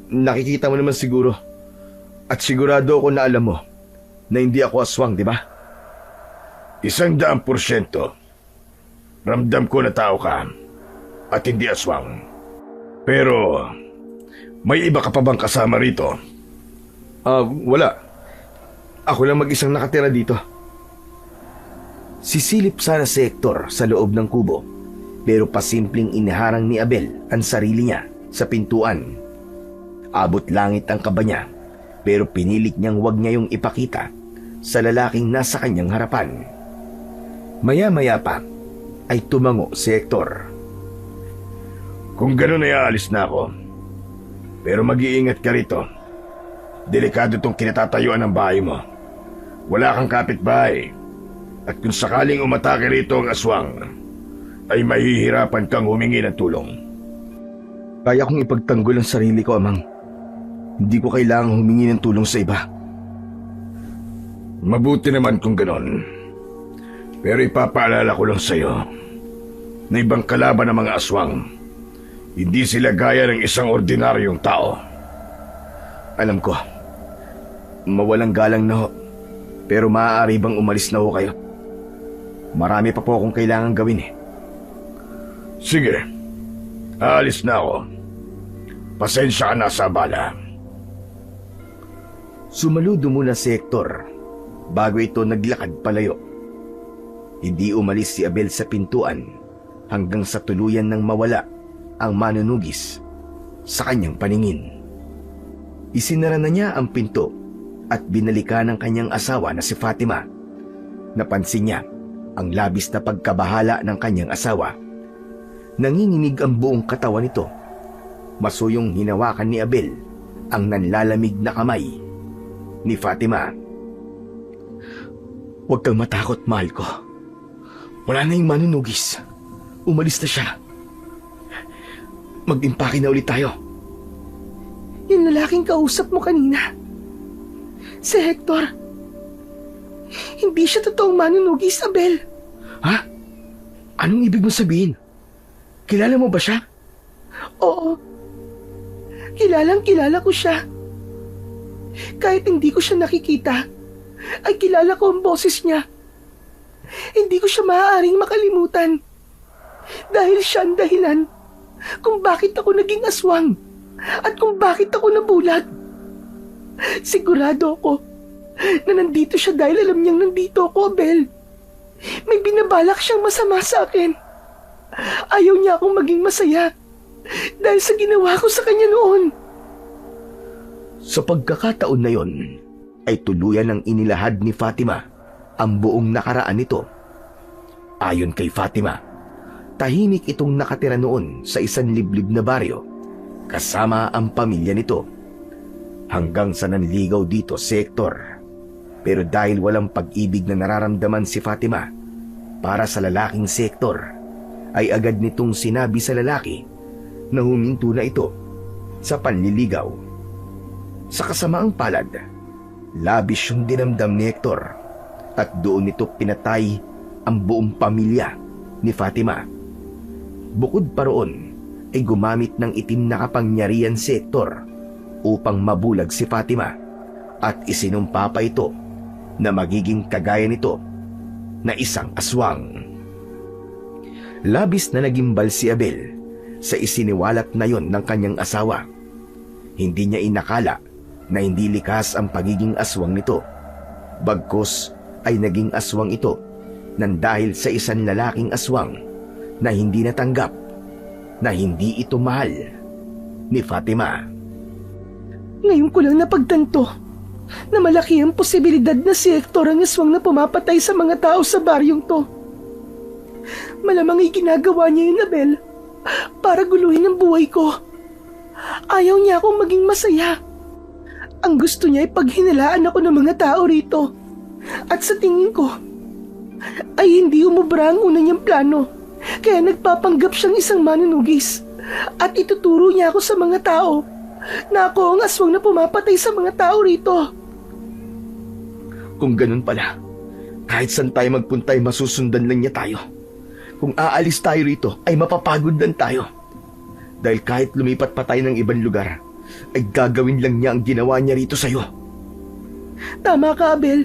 Nakikita mo naman siguro. At sigurado ako na alam mo na hindi ako aswang, di ba? 100%. Ramdam ko na tao ka at hindi aswang. Pero may iba ka pa bang kasama rito? Wala. Ako lang mag-isang nakatira dito. Sisilip sana si Hector sa loob ng kubo, pero pasimpleng iniharang ni Abel ang sarili niya sa pintuan. Abot langit ang kaba niya, pero pinilit niyang wag niya yung ipakita sa lalaking nasa kanyang harapan. Maya-maya pa ay tumango si Hector. Kung gano'n ay aalis na ako. Pero mag-iingat ka rito. Delikado tong kinatatayuan ng bahay mo. Wala kang kapitbahay. At kung sakaling umatake rito ang aswang, ay mahihirapan kang humingi ng tulong. Kaya kong ipagtanggol ang sarili ko, Amang. Hindi ko kailangang humingi ng tulong sa iba. Mabuti naman kung ganon. Pero ipapaalala ko lang sa'yo na ibang kalaban ng mga aswang. Hindi sila gaya ng isang ordinaryong tao. Alam ko. Mawalang galang na ho. Pero maaari bang umalis na ho kayo? Marami pa po akong kailangan gawin eh. Sige, aalis na ako. Pasensya ka na sa abala. Sumaludo muna si Hector bago ito naglakad palayo. Hindi umalis si Abel sa pintuan hanggang sa tuluyan nang mawala ang manunugis sa kanyang paningin. Isinara na niya ang pinto at binalikan ng kanyang asawa na si Fatima. Napansin niya ang labis na pagkabahala ng kanyang asawa. Nanginginig ang buong katawan nito. Masuyong hinawakan ni Abel ang nanlalamig na kamay ni Fatima. Huwag kang matakot, mahal ko. Wala na yung manunugis. Umalis na siya. Mag-impake na ulit tayo. Yung lalaking kausap mo kanina, si Hector, hindi siya totoong manunugis, Abel. Ha? Anong ibig mo sabihin? Kilala mo ba siya? Oo. Kilala ko siya. Kahit hindi ko siya nakikita, ay kilala ko ang boses niya. Hindi ko siya maaaring makalimutan. Dahil siya ang dahilan kung bakit ako naging aswang at kung bakit ako nabulag. Sigurado ako na nandito siya dahil alam niyang nandito ako, Abel. May binabalak siyang masama sa akin. Ayaw niya akong maging masaya dahil sa ginawa ko sa kanya noon. Sa pagkakataon na yon, ay tuluyan ng inilahad ni Fatima ang buong nakaraan nito. Ayon kay Fatima, tahimik itong nakatira noon sa isang liblib na baryo kasama ang pamilya nito. Hanggang sa nanligaw dito si Hector. Pero dahil walang pag-ibig na nararamdaman si Fatima para sa lalaking si Hector, ay agad nitong sinabi sa lalaki na huminto na ito sa panliligaw. Sa kasamaang palad, labis yung dinamdam ni Hector at doon nito pinatay ang buong pamilya ni Fatima. Bukod pa roon ay gumamit ng itim na kapangyarihan si Hector upang mabulag si Fatima at isinumpa pa ito na magiging kagaya nito na isang aswang. Labis na nagimbal si Abel sa isiniwalat na yon ng kanyang asawa. Hindi niya inakala na hindi likas ang pagiging aswang nito. Bagkus ay naging aswang ito nang dahil sa isang lalaking aswang na hindi natanggap, na hindi ito mahal ni Fatima. Ngayon ko lang napagtanto na malaki ang posibilidad na si Hector ang aswang na pumapatay sa mga tao sa baryong to. Malamang ay ginagawa niya yun, Abel, para guluhin ang buhay ko. Ayaw niya akong maging masaya. Ang gusto niya ay paghinalaan ako ng mga tao rito. At sa tingin ko, ay hindi umubra ang una niyang plano. Kaya nagpapanggap siyang isang manunugis. At ituturo niya ako sa mga tao na ako ang aswang na pumapatay sa mga tao rito. Kung ganun pala, kahit saan tayo magpunta ay masusundan lang niya tayo. Kung aalis tayo rito ay mapapagod lang tayo. Dahil kahit lumipat pa tayo ng ibang lugar, ay gagawin lang niya ang ginawa niya rito sa'yo. Tama ka, Abel.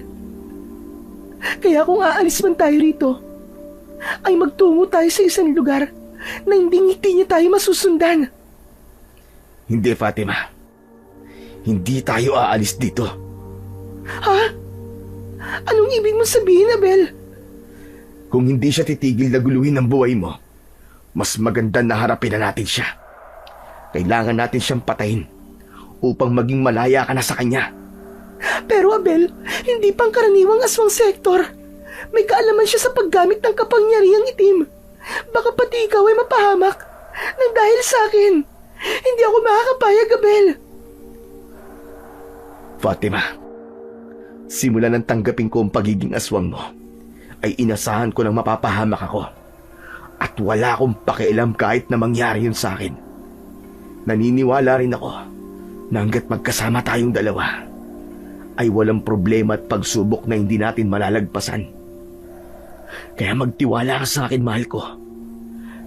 Kaya kung aalis man tayo rito, ay magtungo tayo sa isang lugar na hindi niya tayo masusundan. Hindi, Fatima. Hindi tayo aalis dito. Ha? Anong ibig mo sabihin, Abel? Kung hindi siya titigil na guluhin ang buhay mo, mas maganda na harapin na natin siya. Kailangan natin siyang patayin upang maging malaya ka na sa kanya. Pero Abel, hindi pang karaniwang aswang si Hector. May kaalaman siya sa paggamit ng kapangyarihang itim. Baka pati ikaw ay mapahamak nang dahil sa akin. Hindi ako makakapayag, Abel. Fatima, simula nang tanggapin ko ang pagiging aswang mo, ay inasahan ko nang mapapahamak ako. At wala akong pakialam kahit na mangyari yun sa akin. Naniniwala rin ako na hanggat magkasama tayong dalawa, ay walang problema at pagsubok na hindi natin malalagpasan. Kaya magtiwala ka sa akin, mahal ko.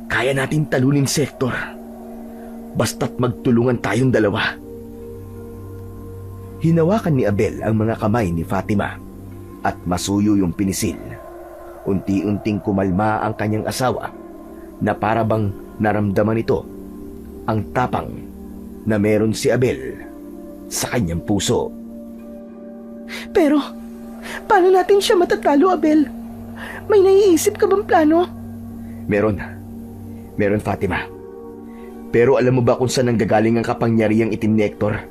Kaya natin talunin si Hector. Basta't magtulungan tayong dalawa. Hinawakan ni Abel ang mga kamay ni Fatima at masuyo yung pinisil. Unti-unting kumalma ang kanyang asawa na para bang naramdaman ito ang tapang na meron si Abel sa kanyang puso. Pero, paano natin siya matatalo, Abel? May naiisip ka bang plano? Meron, Fatima. Pero alam mo ba kung saan nanggagaling ang kapangyarihang itim ni Hector?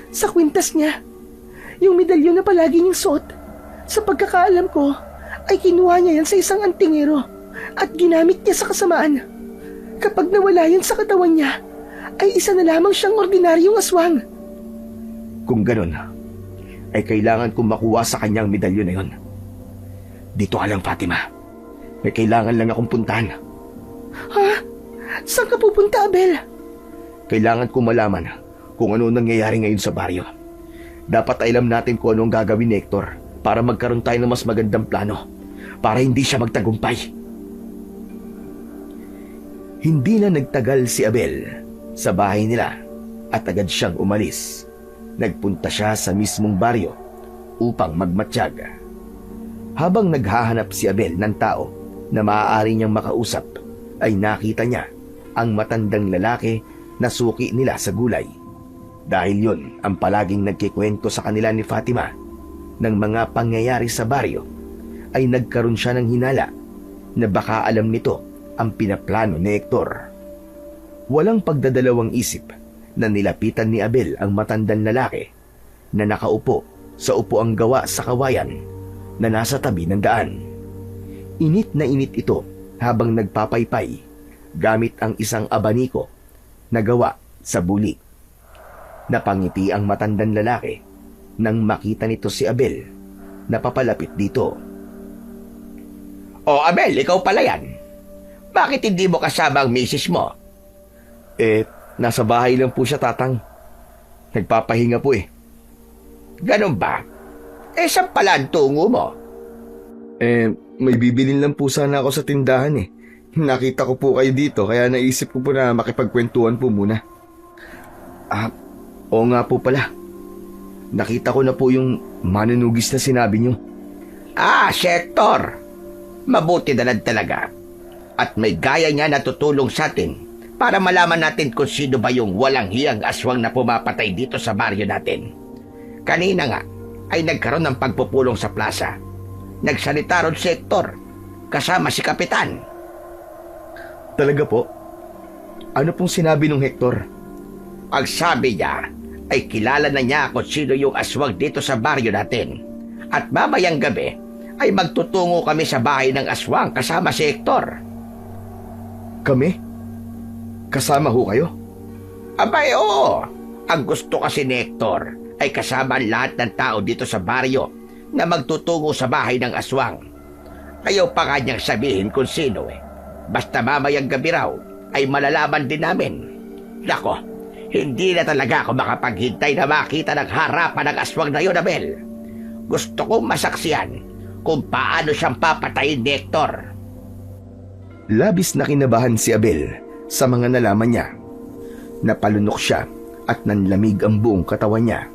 Sa kwintas niya. Yung medalyon na palagi niyang suot. Sa pagkakaalam ko, ay kinuha niya yan sa isang antingero at ginamit niya sa kasamaan. Kapag nawala yan sa katawan niya, ay isa na lamang siyang ordinaryong aswang. Kung ganun, ay kailangan kong makuha sa kanyang medalyon na yon. Dito ka lang, Fatima. May kailangan lang akong puntahan. Ha? Saan ka pupunta, Abel? Kailangan kong malaman kung ano nangyayari ngayon sa baryo. Dapat alam natin kung anong gagawin ni Hector para magkaroon tayo ng mas magandang plano para hindi siya magtagumpay. Hindi na nagtagal si Abel sa bahay nila at agad siyang umalis. Nagpunta siya sa mismong baryo upang magmatsyag. Habang naghahanap si Abel ng tao na maaari niyang makausap, ay nakita niya ang matandang lalaki na suki nila sa gulay. Dahil yun ang palaging nagkikwento sa kanila ni Fatima ng mga pangyayari sa baryo, ay nagkaroon siya ng hinala na baka alam nito ang pinaplano ni Hector. Walang pagdadalawang isip na nilapitan ni Abel ang matandang lalaki na nakaupo sa upuang gawa sa kawayan na nasa tabi ng daan. Init na init ito habang nagpapaypay gamit ang isang abaniko na gawa sa buli. Napangiti ang matandang lalaki nang makita nito si Abel na papalapit dito. O Abel, ikaw pala yan. Bakit hindi mo kasama ang misis mo? Nasa bahay lang po siya, tatang. Nagpapahinga po eh. Ganun ba? Saan pala ang tungo mo? May bibilin lang po sana ako sa tindahan eh. Nakita ko po kayo dito kaya naisip ko po na makipagkwentuhan po muna. Oo nga po pala. Nakita ko na po yung manunugis na sinabi niyo. Si Hector. Mabuti na lang talaga. At may gaya niya na tutulong sa atin para malaman natin kung sino ba yung walang hiyang aswang na pumapatay dito sa baryo natin. Kanina nga ay nagkaroon ng pagpupulong sa plaza. Nagsalita ron si Hector kasama si Kapitan. Talaga po? Ano pong sinabi nung Hector? Ang sabi niya ay kilala na niya kung sino yung aswang dito sa baryo natin. At mamayang gabi ay magtutungo kami sa bahay ng aswang kasama si Hector. Kami? Kasama ho kayo? Abay, oo. Ang gusto kasi ni Hector ay kasama ang lahat ng tao dito sa baryo na magtutungo sa bahay ng aswang. Ayaw pa kanyang sabihin kung sino eh. Basta mamayang gabi raw ay malalaman din namin. Nako, hindi na talaga ako makapaghintay na makita ng harapan ng aswang na yun, Abel. Gusto kong masaksihan kung paano siyang papatayin ni Hector. Labis na kinabahan si Abel sa mga nalaman niya. Napalunok siya at nanlamig ang buong katawan niya.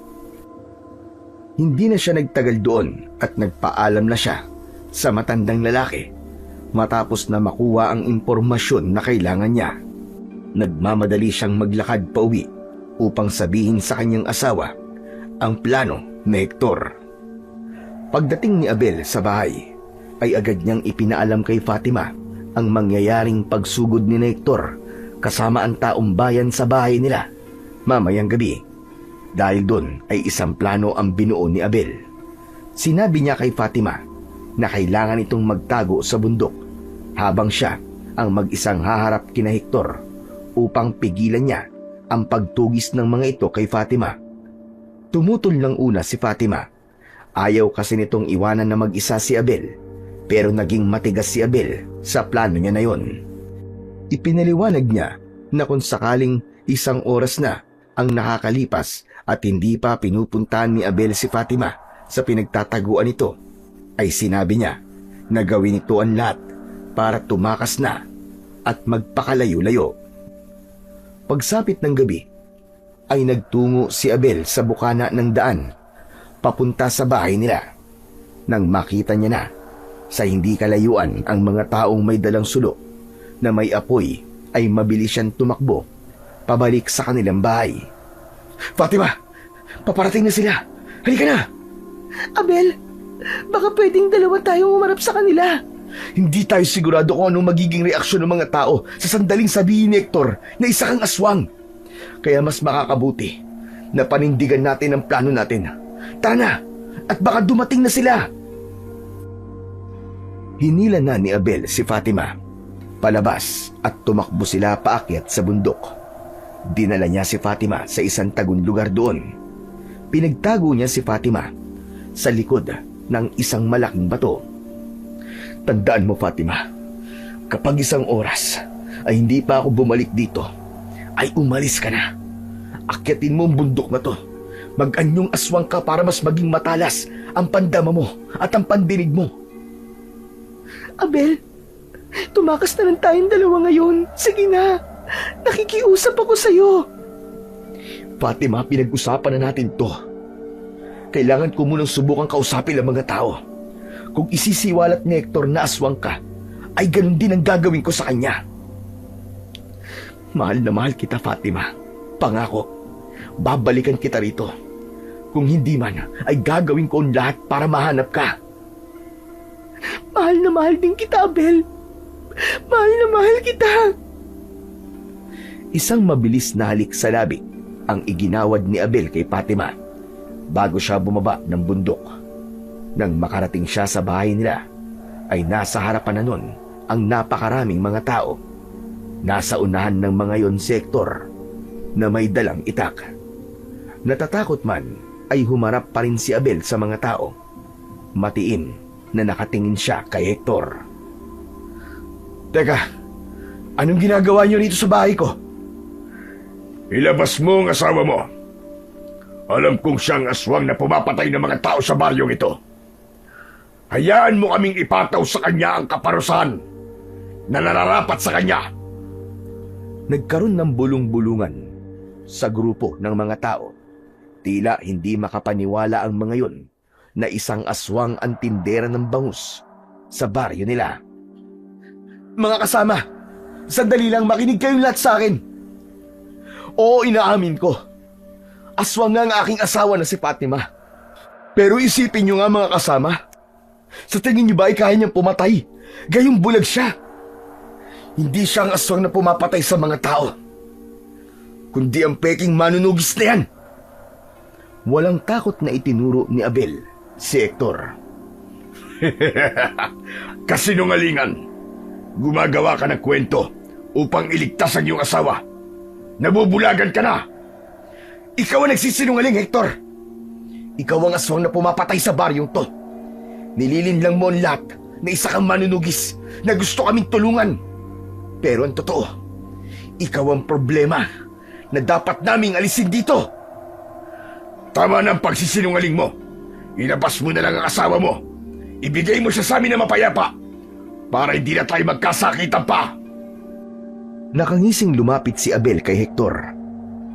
Hindi na siya nagtagal doon at nagpaalam na siya sa matandang lalaki matapos na makuha ang impormasyon na kailangan niya. Nagmamadali siyang maglakad pauwi upang sabihin sa kanyang asawa ang plano ni Hector. Pagdating ni Abel sa bahay, ay agad niyang ipinaalam kay Fatima ang mangyayaring pagsugod ni Hector kasama ang taong bayan sa bahay nila mamayang gabi. Dahil doon ay isang plano ang binuo ni Abel. Sinabi niya kay Fatima na kailangan itong magtago sa bundok habang siya ang mag-isang haharap kina Hector upang pigilan niya ang pagtugis ng mga ito kay Fatima. Tumutol ng una si Fatima. Ayaw kasi nitong iwanan na mag-isa si Abel, pero naging matigas si Abel sa plano niya na yon. Ipinaliwanag niya na kung sakaling Isang oras na ang nakakalipas at hindi pa pinupuntahan ni Abel si Fatima sa pinagtataguan nito, ay sinabi niya na gawin ito ang lahat para tumakas na at magpakalayo-layo. Pagsapit ng gabi, ay nagtungo si Abel sa bukana ng daan papunta sa bahay nila. Nang makita niya na sa hindi kalayuan ang mga taong may dalang sulok na may apoy, ay mabilis siyang tumakbo pabalik sa kanilang bahay. Fatima! Paparating na sila! Halika na! Abel, baka pwedeng dalawa tayong umarap sa kanila. Hindi tayo sigurado kung anong magiging reaksyon ng mga tao sa sandaling sabihin ni Hector na isa kang aswang. Kaya mas makakabuti na panindigan natin ang plano natin. Tara na! At baka dumating na sila! Hinila na ni Abel si Fatima palabas at tumakbo sila paakyat sa bundok. Dinala niya si Fatima sa isang tagong lugar doon. Pinagtago niya si Fatima sa likod ng isang malaking bato. Tandaan mo, Fatima, kapag isang oras ay hindi pa ako bumalik dito, ay umalis ka na. Akyatin mo ang bundok na to. Mag-anyong aswang ka para mas maging matalas ang pandama mo at ang pandinig mo. Abel, tumakas na lang tayong dalawa ngayon. Sige na, nakikiusap ako sa'yo. Fatima, pinag-usapan na natin to. Kailangan ko munang subukang kausapin ang mga tao. Kung isisiwalat ni Hector na aswang ka, ay ganun din ang gagawin ko sa kanya. Mahal na mahal kita, Fatima. Pangako, babalikan kita rito. Kung hindi man, ay gagawin ko ang lahat para mahanap ka. Mahal na mahal din kita, Abel. Mahal na mahal kita. Isang mabilis na halik sa labi ang iginawad ni Abel kay Fatima bago siya bumaba ng bundok. Nang makarating siya sa bahay nila, ay nasa harapan na nun ang napakaraming mga tao. Nasa unahan ng mga yon si Hector na may dalang itak. Natatakot man, ay humarap pa rin si Abel sa mga tao. Matiin na nakatingin siya kay Hector. Teka, anong ginagawa niyo rito sa bahay ko? Ilabas mo ang asawa mo. Alam kong siyang aswang na pumapatay ng mga tao sa baryong ito. Hayaan mo kaming ipataw sa kanya ang kaparusahan na nararapat sa kanya. Nagkaroon ng bulong-bulungan sa grupo ng mga tao. Tila hindi makapaniwala ang mga yon na isang aswang ang tindera ng bangus sa baryo nila. Mga kasama, sandali lang, makinig kayong lahat sa akin. Oo, inaamin ko. Aswang nga ang aking asawa na si Fatima. Pero isipin nyo nga, mga kasama, sa tingin nyo ba ay kaya niyang pumatay? Gayong bulag siya. Hindi siya ang aswang na pumapatay sa mga tao, kundi ang peking manunugis na yan. Walang takot na itinuro ni Abel si Hector. Kasinungalingan. Gumagawa ka ng kwento upang iligtas ang iyong asawa. Nabubulagan ka na. Ikaw ang nagsisinungaling, Hector. Ikaw ang aswang na pumapatay sa baryong to. Nililin lang mo ang lahat na isa kang manunugis na gusto kaming tulungan. Pero ang totoo, ikaw ang problema na dapat naming alisin dito. Tama na ang pagsisinungaling mo. Ilabas mo na lang ang asawa mo. Ibigay mo siya sa amin na mapayapa para hindi na tayo magkasakitan pa. Nakangising lumapit si Abel kay Hector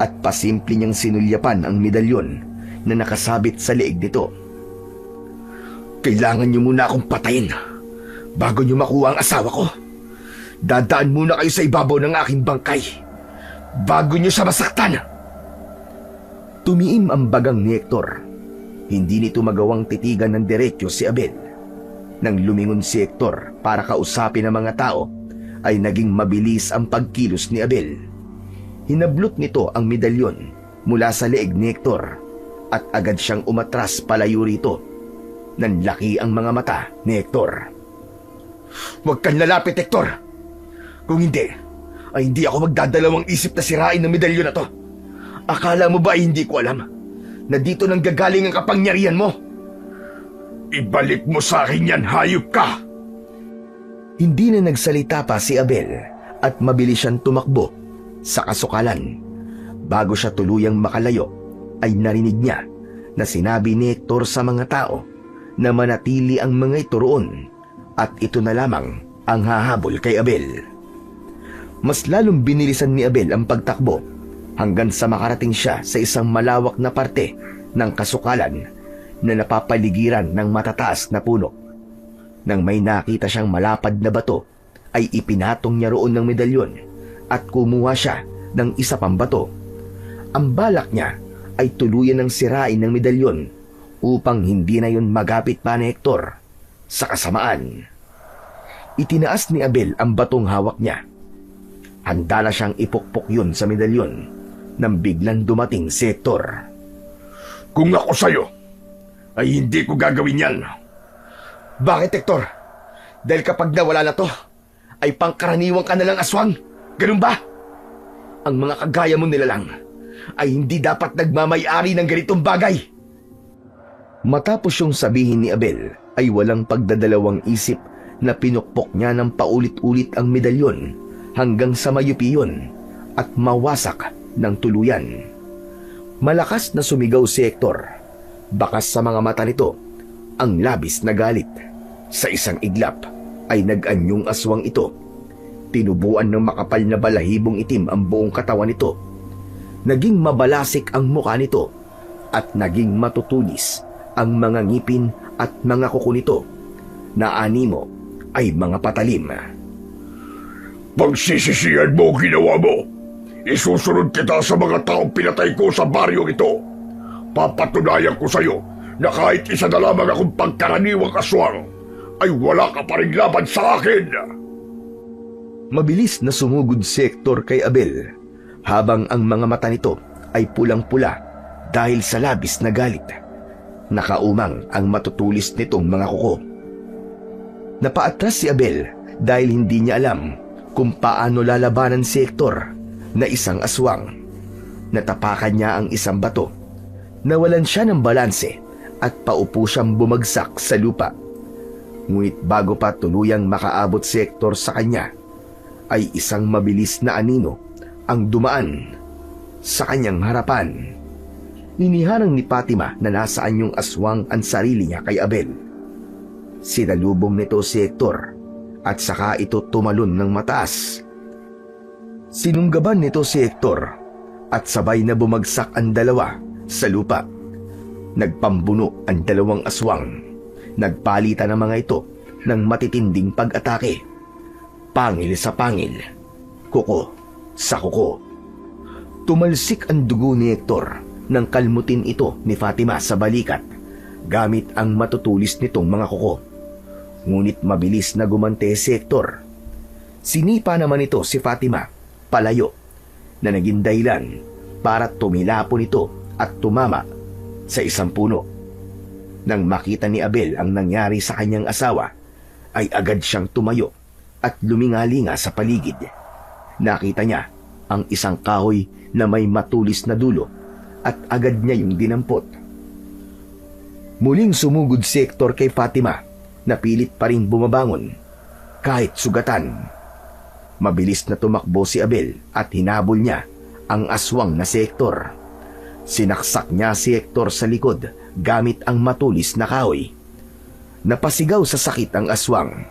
at pasimple niyang sinulyapan ang medalyon na nakasabit sa leeg nito. Kailangan niyo muna akong patayin bago niyo makuha ang asawa ko. Dadaan muna kayo sa ibabaw ng aking bangkay bago niyo siya masaktan. Tumiim ang bagang ni Hector. Hindi nito magawang titigan ng diretso si Abel. Nang lumingon si Hector para kausapin ang mga tao, ay naging mabilis ang pagkilos ni Abel. Hinablot nito ang medalyon mula sa leeg ni Hector at agad siyang umatras palayo rito. Nanlaki ang mga mata ni Hector. Huwag kang lalapit, Hector! Kung hindi, ay hindi ako magdadalawang isip na sirain ng medalyon na to. Akala mo ba ay hindi ko alam na dito nang gagaling ang kapangyarihan mo? Ibalik mo sa akin yan, hayop ka! Hindi na nagsalita pa si Abel at mabilis siyang tumakbo sa kasukalan bago siya tuluyang makalayo, ay narinig niya na sinabi ni Hector sa mga tao na manatili ang mga ito roon at ito na lamang ang hahabol kay Abel. Mas lalong binilisan ni Abel ang pagtakbo hanggang sa makarating siya sa isang malawak na parte ng kasukalan na napapaligiran ng matataas na puno. Nang may nakita siyang malapad na bato, ay ipinatong niya roon ng medalyon at kumuha siya ng isa pang bato. Ang balak niya ay tuluyan ng sirain ng medalyon upang hindi na yun magapit pa ni Hector sa kasamaan. Itinaas ni Abel ang batong hawak niya. Handa na siyang ipukpok yun sa medalyon nang biglang dumating si Hector. Kung ako sa'yo, ay hindi ko gagawin yan. Bakit, Hector? Dahil kapag nawala na to, ay pangkaraniwang ka na lang aswang. Ganun ba? Ang mga kagaya mo nilalang ay hindi dapat nagmamay-ari ng ganitong bagay. Matapos yung sabihin ni Abel, ay walang pagdadalawang isip na pinukpok niya ng paulit-ulit ang medalyon hanggang sa mayupi yun at mawasak ng tuluyan. Malakas na sumigaw si Hector. Bakas sa mga mata nito ang labis na galit. Sa isang iglap ay nag-anyong aswang ito. Tinubuan ng makapal na balahibong itim ang buong katawan nito. Naging mabalasik ang mukha nito at naging matutulis ang mga ngipin at mga kuko nito na animo ay mga patalim. Pagsisisihan mo ginawa mo. Isusunod kita sa mga taong pinatay ko sa baryong ito. Papatunayan ko sa'yo na kahit isa na lamang akong pangkaraniwang aswang, ay wala ka pa rin laban sa akin. Mabilis na sumugod si Hector kay Abel, habang ang mga mata nito ay pulang-pula dahil sa labis na galit. Nakaumang ang matutulis nitong mga kuko. Napaatras si Abel dahil hindi niya alam kung paano lalabanan si Hector na isang aswang. Natapakan niya ang isang bato. Nawalan siya ng balanse at paupo siyang bumagsak sa lupa. Ngunit bago pa tuluyang makaabot si Hector sa kanya, ay isang mabilis na anino ang dumaan sa kanyang harapan. Iniharang ni Fatima na nasaan yung aswang ang sarili niya kay Abel. Sinalubong nito si Hector at saka ito tumalon ng mataas. Sinunggaban nito si Hector at sabay na bumagsak ang dalawa sa lupa. Nagpambuno ang dalawang aswang. Nagpalitan ang mga ito ng matitinding pag-atake. Pangil sa pangil, kuko sa kuko. Tumalsik ang dugo ni Hector nang kalmutin ito ni Fatima sa balikat gamit ang matutulis nitong mga kuko. Ngunit mabilis na gumante si Hector. Sinipa naman ito si Fatima palayo na naging dahilan para tumilapon ito at tumama sa isang puno. Nang makita ni Abel ang nangyari sa kanyang asawa, ay agad siyang tumayo at lumingalinga sa paligid. Nakita niya ang isang kahoy na may matulis na dulo at agad niya yung dinampot. Muling sumugod si Hector kay Fatima na pilit pa rin bumabangon kahit sugatan. Mabilis na tumakbo si Abel at hinabol niya ang aswang na si Hector. Sinaksak niya si Hector sa likod gamit ang matulis na kahoy. Napasigaw sa sakit ang aswang.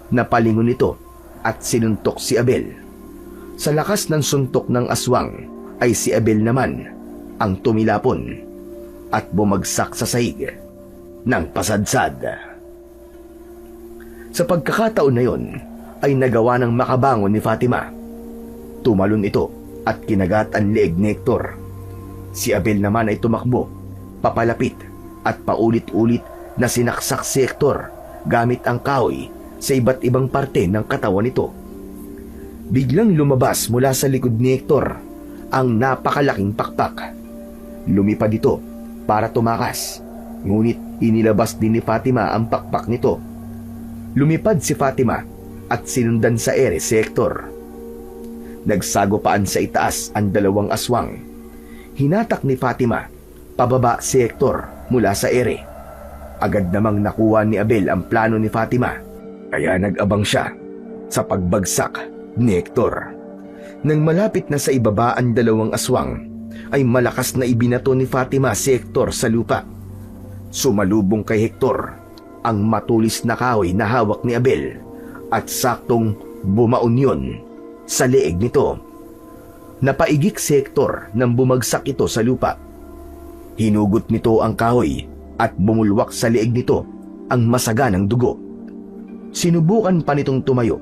Napalingon ito at sinuntok si Abel. Sa lakas ng suntok ng aswang ay si Abel naman ang tumilapon at bumagsak sa sahig ng pasadsad. Sa pagkakataon na yon ay nagawa ng makabangon ni Fatima. Tumalon ito at kinagat ang leeg ni Hector. Si Abel naman ay tumakbo, papalapit at paulit-ulit na sinaksak si Hector gamit ang kahoy sa iba't ibang parte ng katawan nito. Biglang lumabas mula sa likod ni Hector ang napakalaking pakpak. Lumipad ito para tumakas, ngunit inilabas din ni Fatima ang pakpak nito. Lumipad si Fatima at sinundan sa ere si Hector. Nagsagupaan sa itaas ang dalawang aswang. Hinatak ni Fatima pababa si Hector mula sa ere. Agad namang nakuha ni Abel ang plano ni Fatima, kaya nag-abang siya sa pagbagsak ni Hector. Nang malapit na sa ibaba ang dalawang aswang, ay malakas na ibinato ni Fatima si Hector sa lupa. Sumalubong kay Hector ang matulis na kahoy na hawak ni Abel at saktong bumaon yun sa leeg nito. Napaigik si Hector nang bumagsak ito sa lupa. Hinugot nito ang kahoy at bumulwak sa leeg nito ang masaganang dugo. Sinubukan pa nitong tumayo,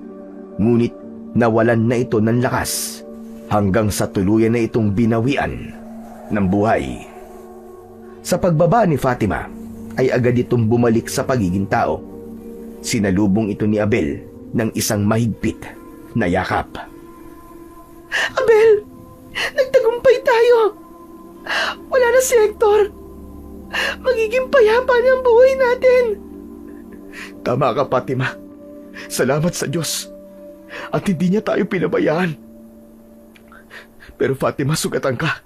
ngunit nawalan na ito ng lakas hanggang sa tuluyan na itong binawian ng buhay. Sa pagbaba ni Fatima ay agad itong bumalik sa pagiging tao. Sinalubong ito ni Abel ng isang mahigpit na yakap. Abel! Nagtagumpay tayo! Wala na si Hector! Magiging payapa na ang buhay natin! Tama ka, Fatima. Salamat sa Diyos. At hindi niya tayo pinabayaan. Pero Fatima, sugatan ka.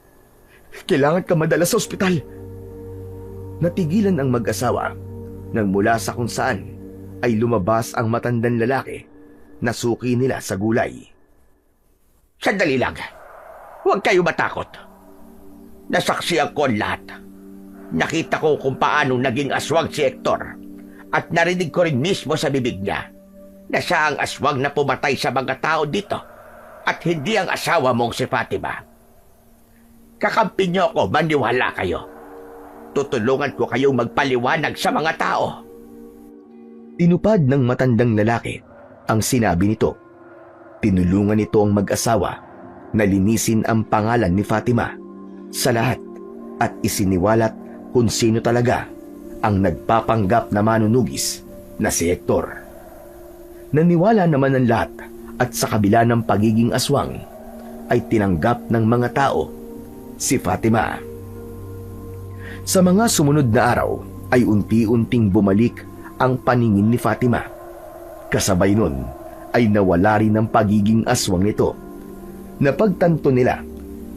Kailangan ka madala sa ospital. Natigilan ang mag-asawa nang mula sa kung saan ay lumabas ang matandang lalaki na suki nila sa gulay. Sandali lang. Huwag kayo matakot. Nasaksihan ko ang lahat. Nakita ko kung paano naging aswang si Hector. At narinig ko rin mismo sa bibig niya na siya ang aswang na pumatay sa mga tao dito at hindi ang asawa mong si Fatima. Kakampi niyo ako, maniwala kayo. Tutulungan ko kayong magpaliwanag sa mga tao. Tinupad ng matandang lalaki ang sinabi nito. Tinulungan nito ang mag-asawa na linisin ang pangalan ni Fatima sa lahat at isiniwalat kung sino talaga ang nagpapanggap na manunugis na si Hector. Naniwala naman ang lahat at sa kabila ng pagiging aswang ay tinanggap ng mga tao si Fatima. Sa mga sumunod na araw ay unti-unting bumalik ang paningin ni Fatima. Kasabay nun ay nawala rin ang pagiging aswang nito. Napagtanto nila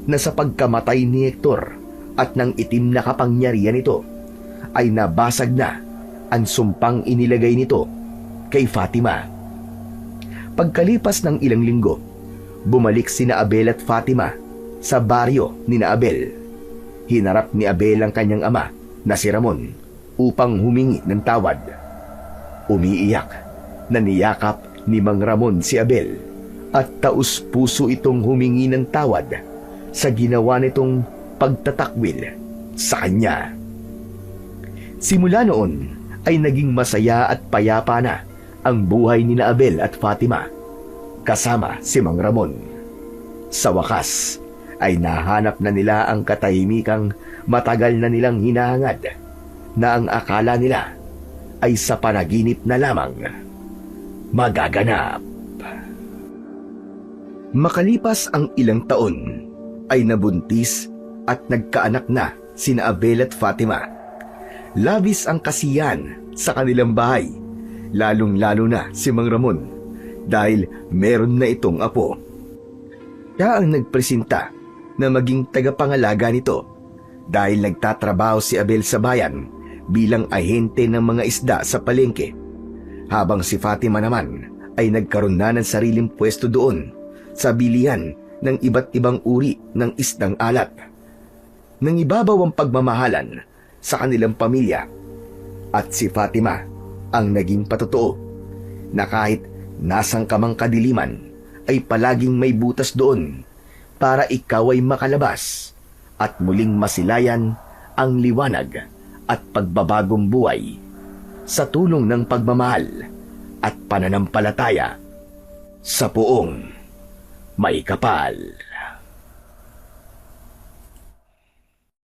na sa pagkamatay ni Hector at ng itim na kapangyarihan nito ay nabasag na ang sumpang inilagay nito kay Fatima. Pagkalipas ng ilang linggo, bumalik sina Abel at Fatima sa baryo ni na Abel. Hinarap ni Abel ang kanyang ama na si Ramon upang humingi ng tawad. Umiiyak na niyakap ni Mang Ramon si Abel at taus-puso itong humingi ng tawad sa ginawa nitong pagtatakwil sa kanya. Simula noon ay naging masaya at payapa na ang buhay ni na Abel at Fatima kasama si Mang Ramon. Sa wakas ay nahanap na nila ang katahimikang matagal na nilang hinahangad na ang akala nila ay sa panaginip na lamang magaganap. Makalipas ang ilang taon ay nabuntis at nagkaanak na sina Abel at Fatima. Labis ang kasiyahan sa kanilang bahay, lalong-lalo na si Mang Ramon dahil meron na itong apo. Siya ang nagpresenta na maging tagapangalaga nito dahil nagtatrabaho si Abel sa bayan bilang ahente ng mga isda sa palengke, habang si Fatima naman ay nagkaroon na ng sariling pwesto doon sa bilihan ng iba't ibang uri ng isdang alat. Nang ibabaw ang pagmamahalan sa kanilang pamilya at si Fatima ang naging patotoo na kahit nasang kamang kadiliman ay palaging may butas doon para ikaw ay makalabas at muling masilayan ang liwanag at pagbabagong buhay sa tulong ng pagmamahal at pananampalataya sa Poong May Kapal.